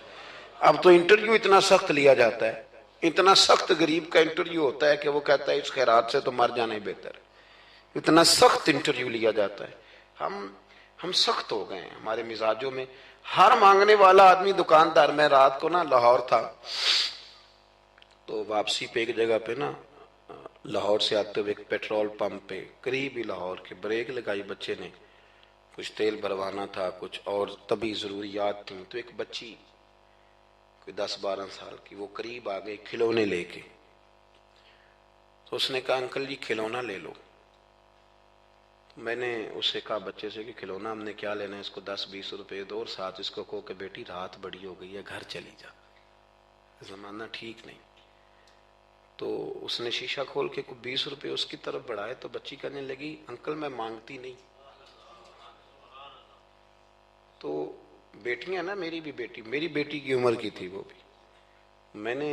اب تو انٹرویو اتنا سخت لیا جاتا ہے، اتنا سخت غریب کا انٹرویو ہوتا ہے کہ وہ کہتا ہے اس خیرات سے تو مر جانا ہی بہتر ہے، اتنا سخت انٹرویو لیا جاتا ہے۔ ہم سخت ہو گئے ہیں ہمارے مزاجوں میں، ہر مانگنے والا آدمی دکاندار۔ میں رات کو نا لاہور تھا، تو واپسی پہ ایک جگہ پہ نا لاہور سے آتے ہوئے ایک پیٹرول پمپ پہ قریب ہی لاہور کے بریک لگائی، بچے نے کچھ تیل بھروانا تھا، کچھ اور طبی ضروریات تھیں، تو ایک بچی کوئی 10-12 سال کی وہ قریب آ گئی کھلونے لے کے، تو اس نے کہا انکل جی کھلونا لے لو۔ میں نے اس سے کہا بچے سے کہ کھلونا ہم نے کیا لینا ہے، اس کو 10-20 روپے دو اور ساتھ اس کو کہو کہ بیٹی رات بڑی ہو گئی ہے گھر چلی جا، زمانہ ٹھیک نہیں۔ تو اس نے شیشہ کھول کے کوئی 20 روپے اس کی طرف بڑھائے، تو بچی کہنے لگی انکل میں مانگتی نہیں۔ تو بیٹیاں نا، میری بیٹی کی عمر کی تھی وہ بھی، میں نے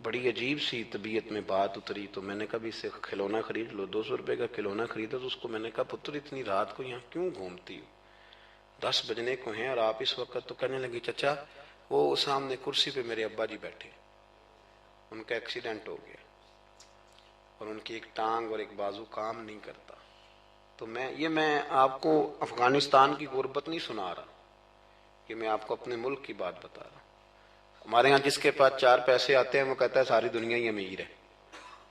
بڑی عجیب سی طبیعت میں بات اتری، تو میں نے کہا بھی اس سے کھلونا خرید لو، 200 روپے کا کھلونا خریدا۔ تو اس کو میں نے کہا پتر اتنی رات کو یہاں کیوں گھومتی ہو، 10 بجنے کو ہیں اور آپ اس وقت؟ تو کہنے لگی چچا وہ سامنے کرسی پہ میرے ابا جی بیٹھے، ان کا ایکسیڈنٹ ہو گیا اور ان کی ایک ٹانگ اور ایک بازو کام نہیں کرتا۔ تو میں آپ کو افغانستان کی غربت نہیں سنا رہا، یہ میں آپ کو اپنے ملک کی بات بتا رہا ہوں۔ ہمارے ہاں جس کے پاس 4 پیسے آتے ہیں وہ کہتا ہے ساری دنیا ہی امیر ہے،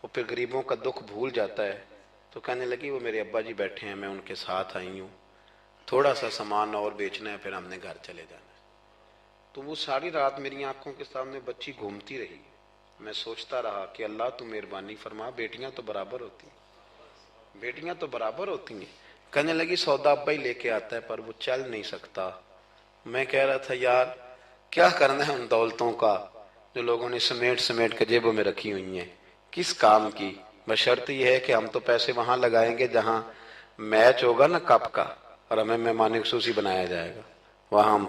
وہ پھر غریبوں کا دکھ بھول جاتا ہے۔ تو کہنے لگی وہ میرے ابا جی بیٹھے ہیں، میں ان کے ساتھ آئی ہوں، تھوڑا سا سامان اور بیچنا ہے پھر ہم نے گھر چلے جانا ہے۔ تو وہ ساری رات میری آنکھوں کے سامنے بچی گھومتی رہی، میں سوچتا رہا کہ اللہ تو مہربانی فرما، بیٹیاں تو برابر ہوتی ہیں، بیٹیاں تو برابر ہوتی ہیں۔ کہنے لگی سودا ابا ہی لے کے آتا ہے پر وہ چل نہیں سکتا۔ میں کہہ رہا تھا یار کیا کرنا ہے ان دولتوں کا جو لوگوں نے سمیٹ کے جیبوں میں رکھی ہوئی ہیں، کس کام کی؟ بشرط یہ ہے کہ ہم تو پیسے وہاں لگائیں گے جہاں میچ ہوگا نا کپ کا، اور ہمیں مہمان خصوصی بنایا جائے گا، وہاں ہم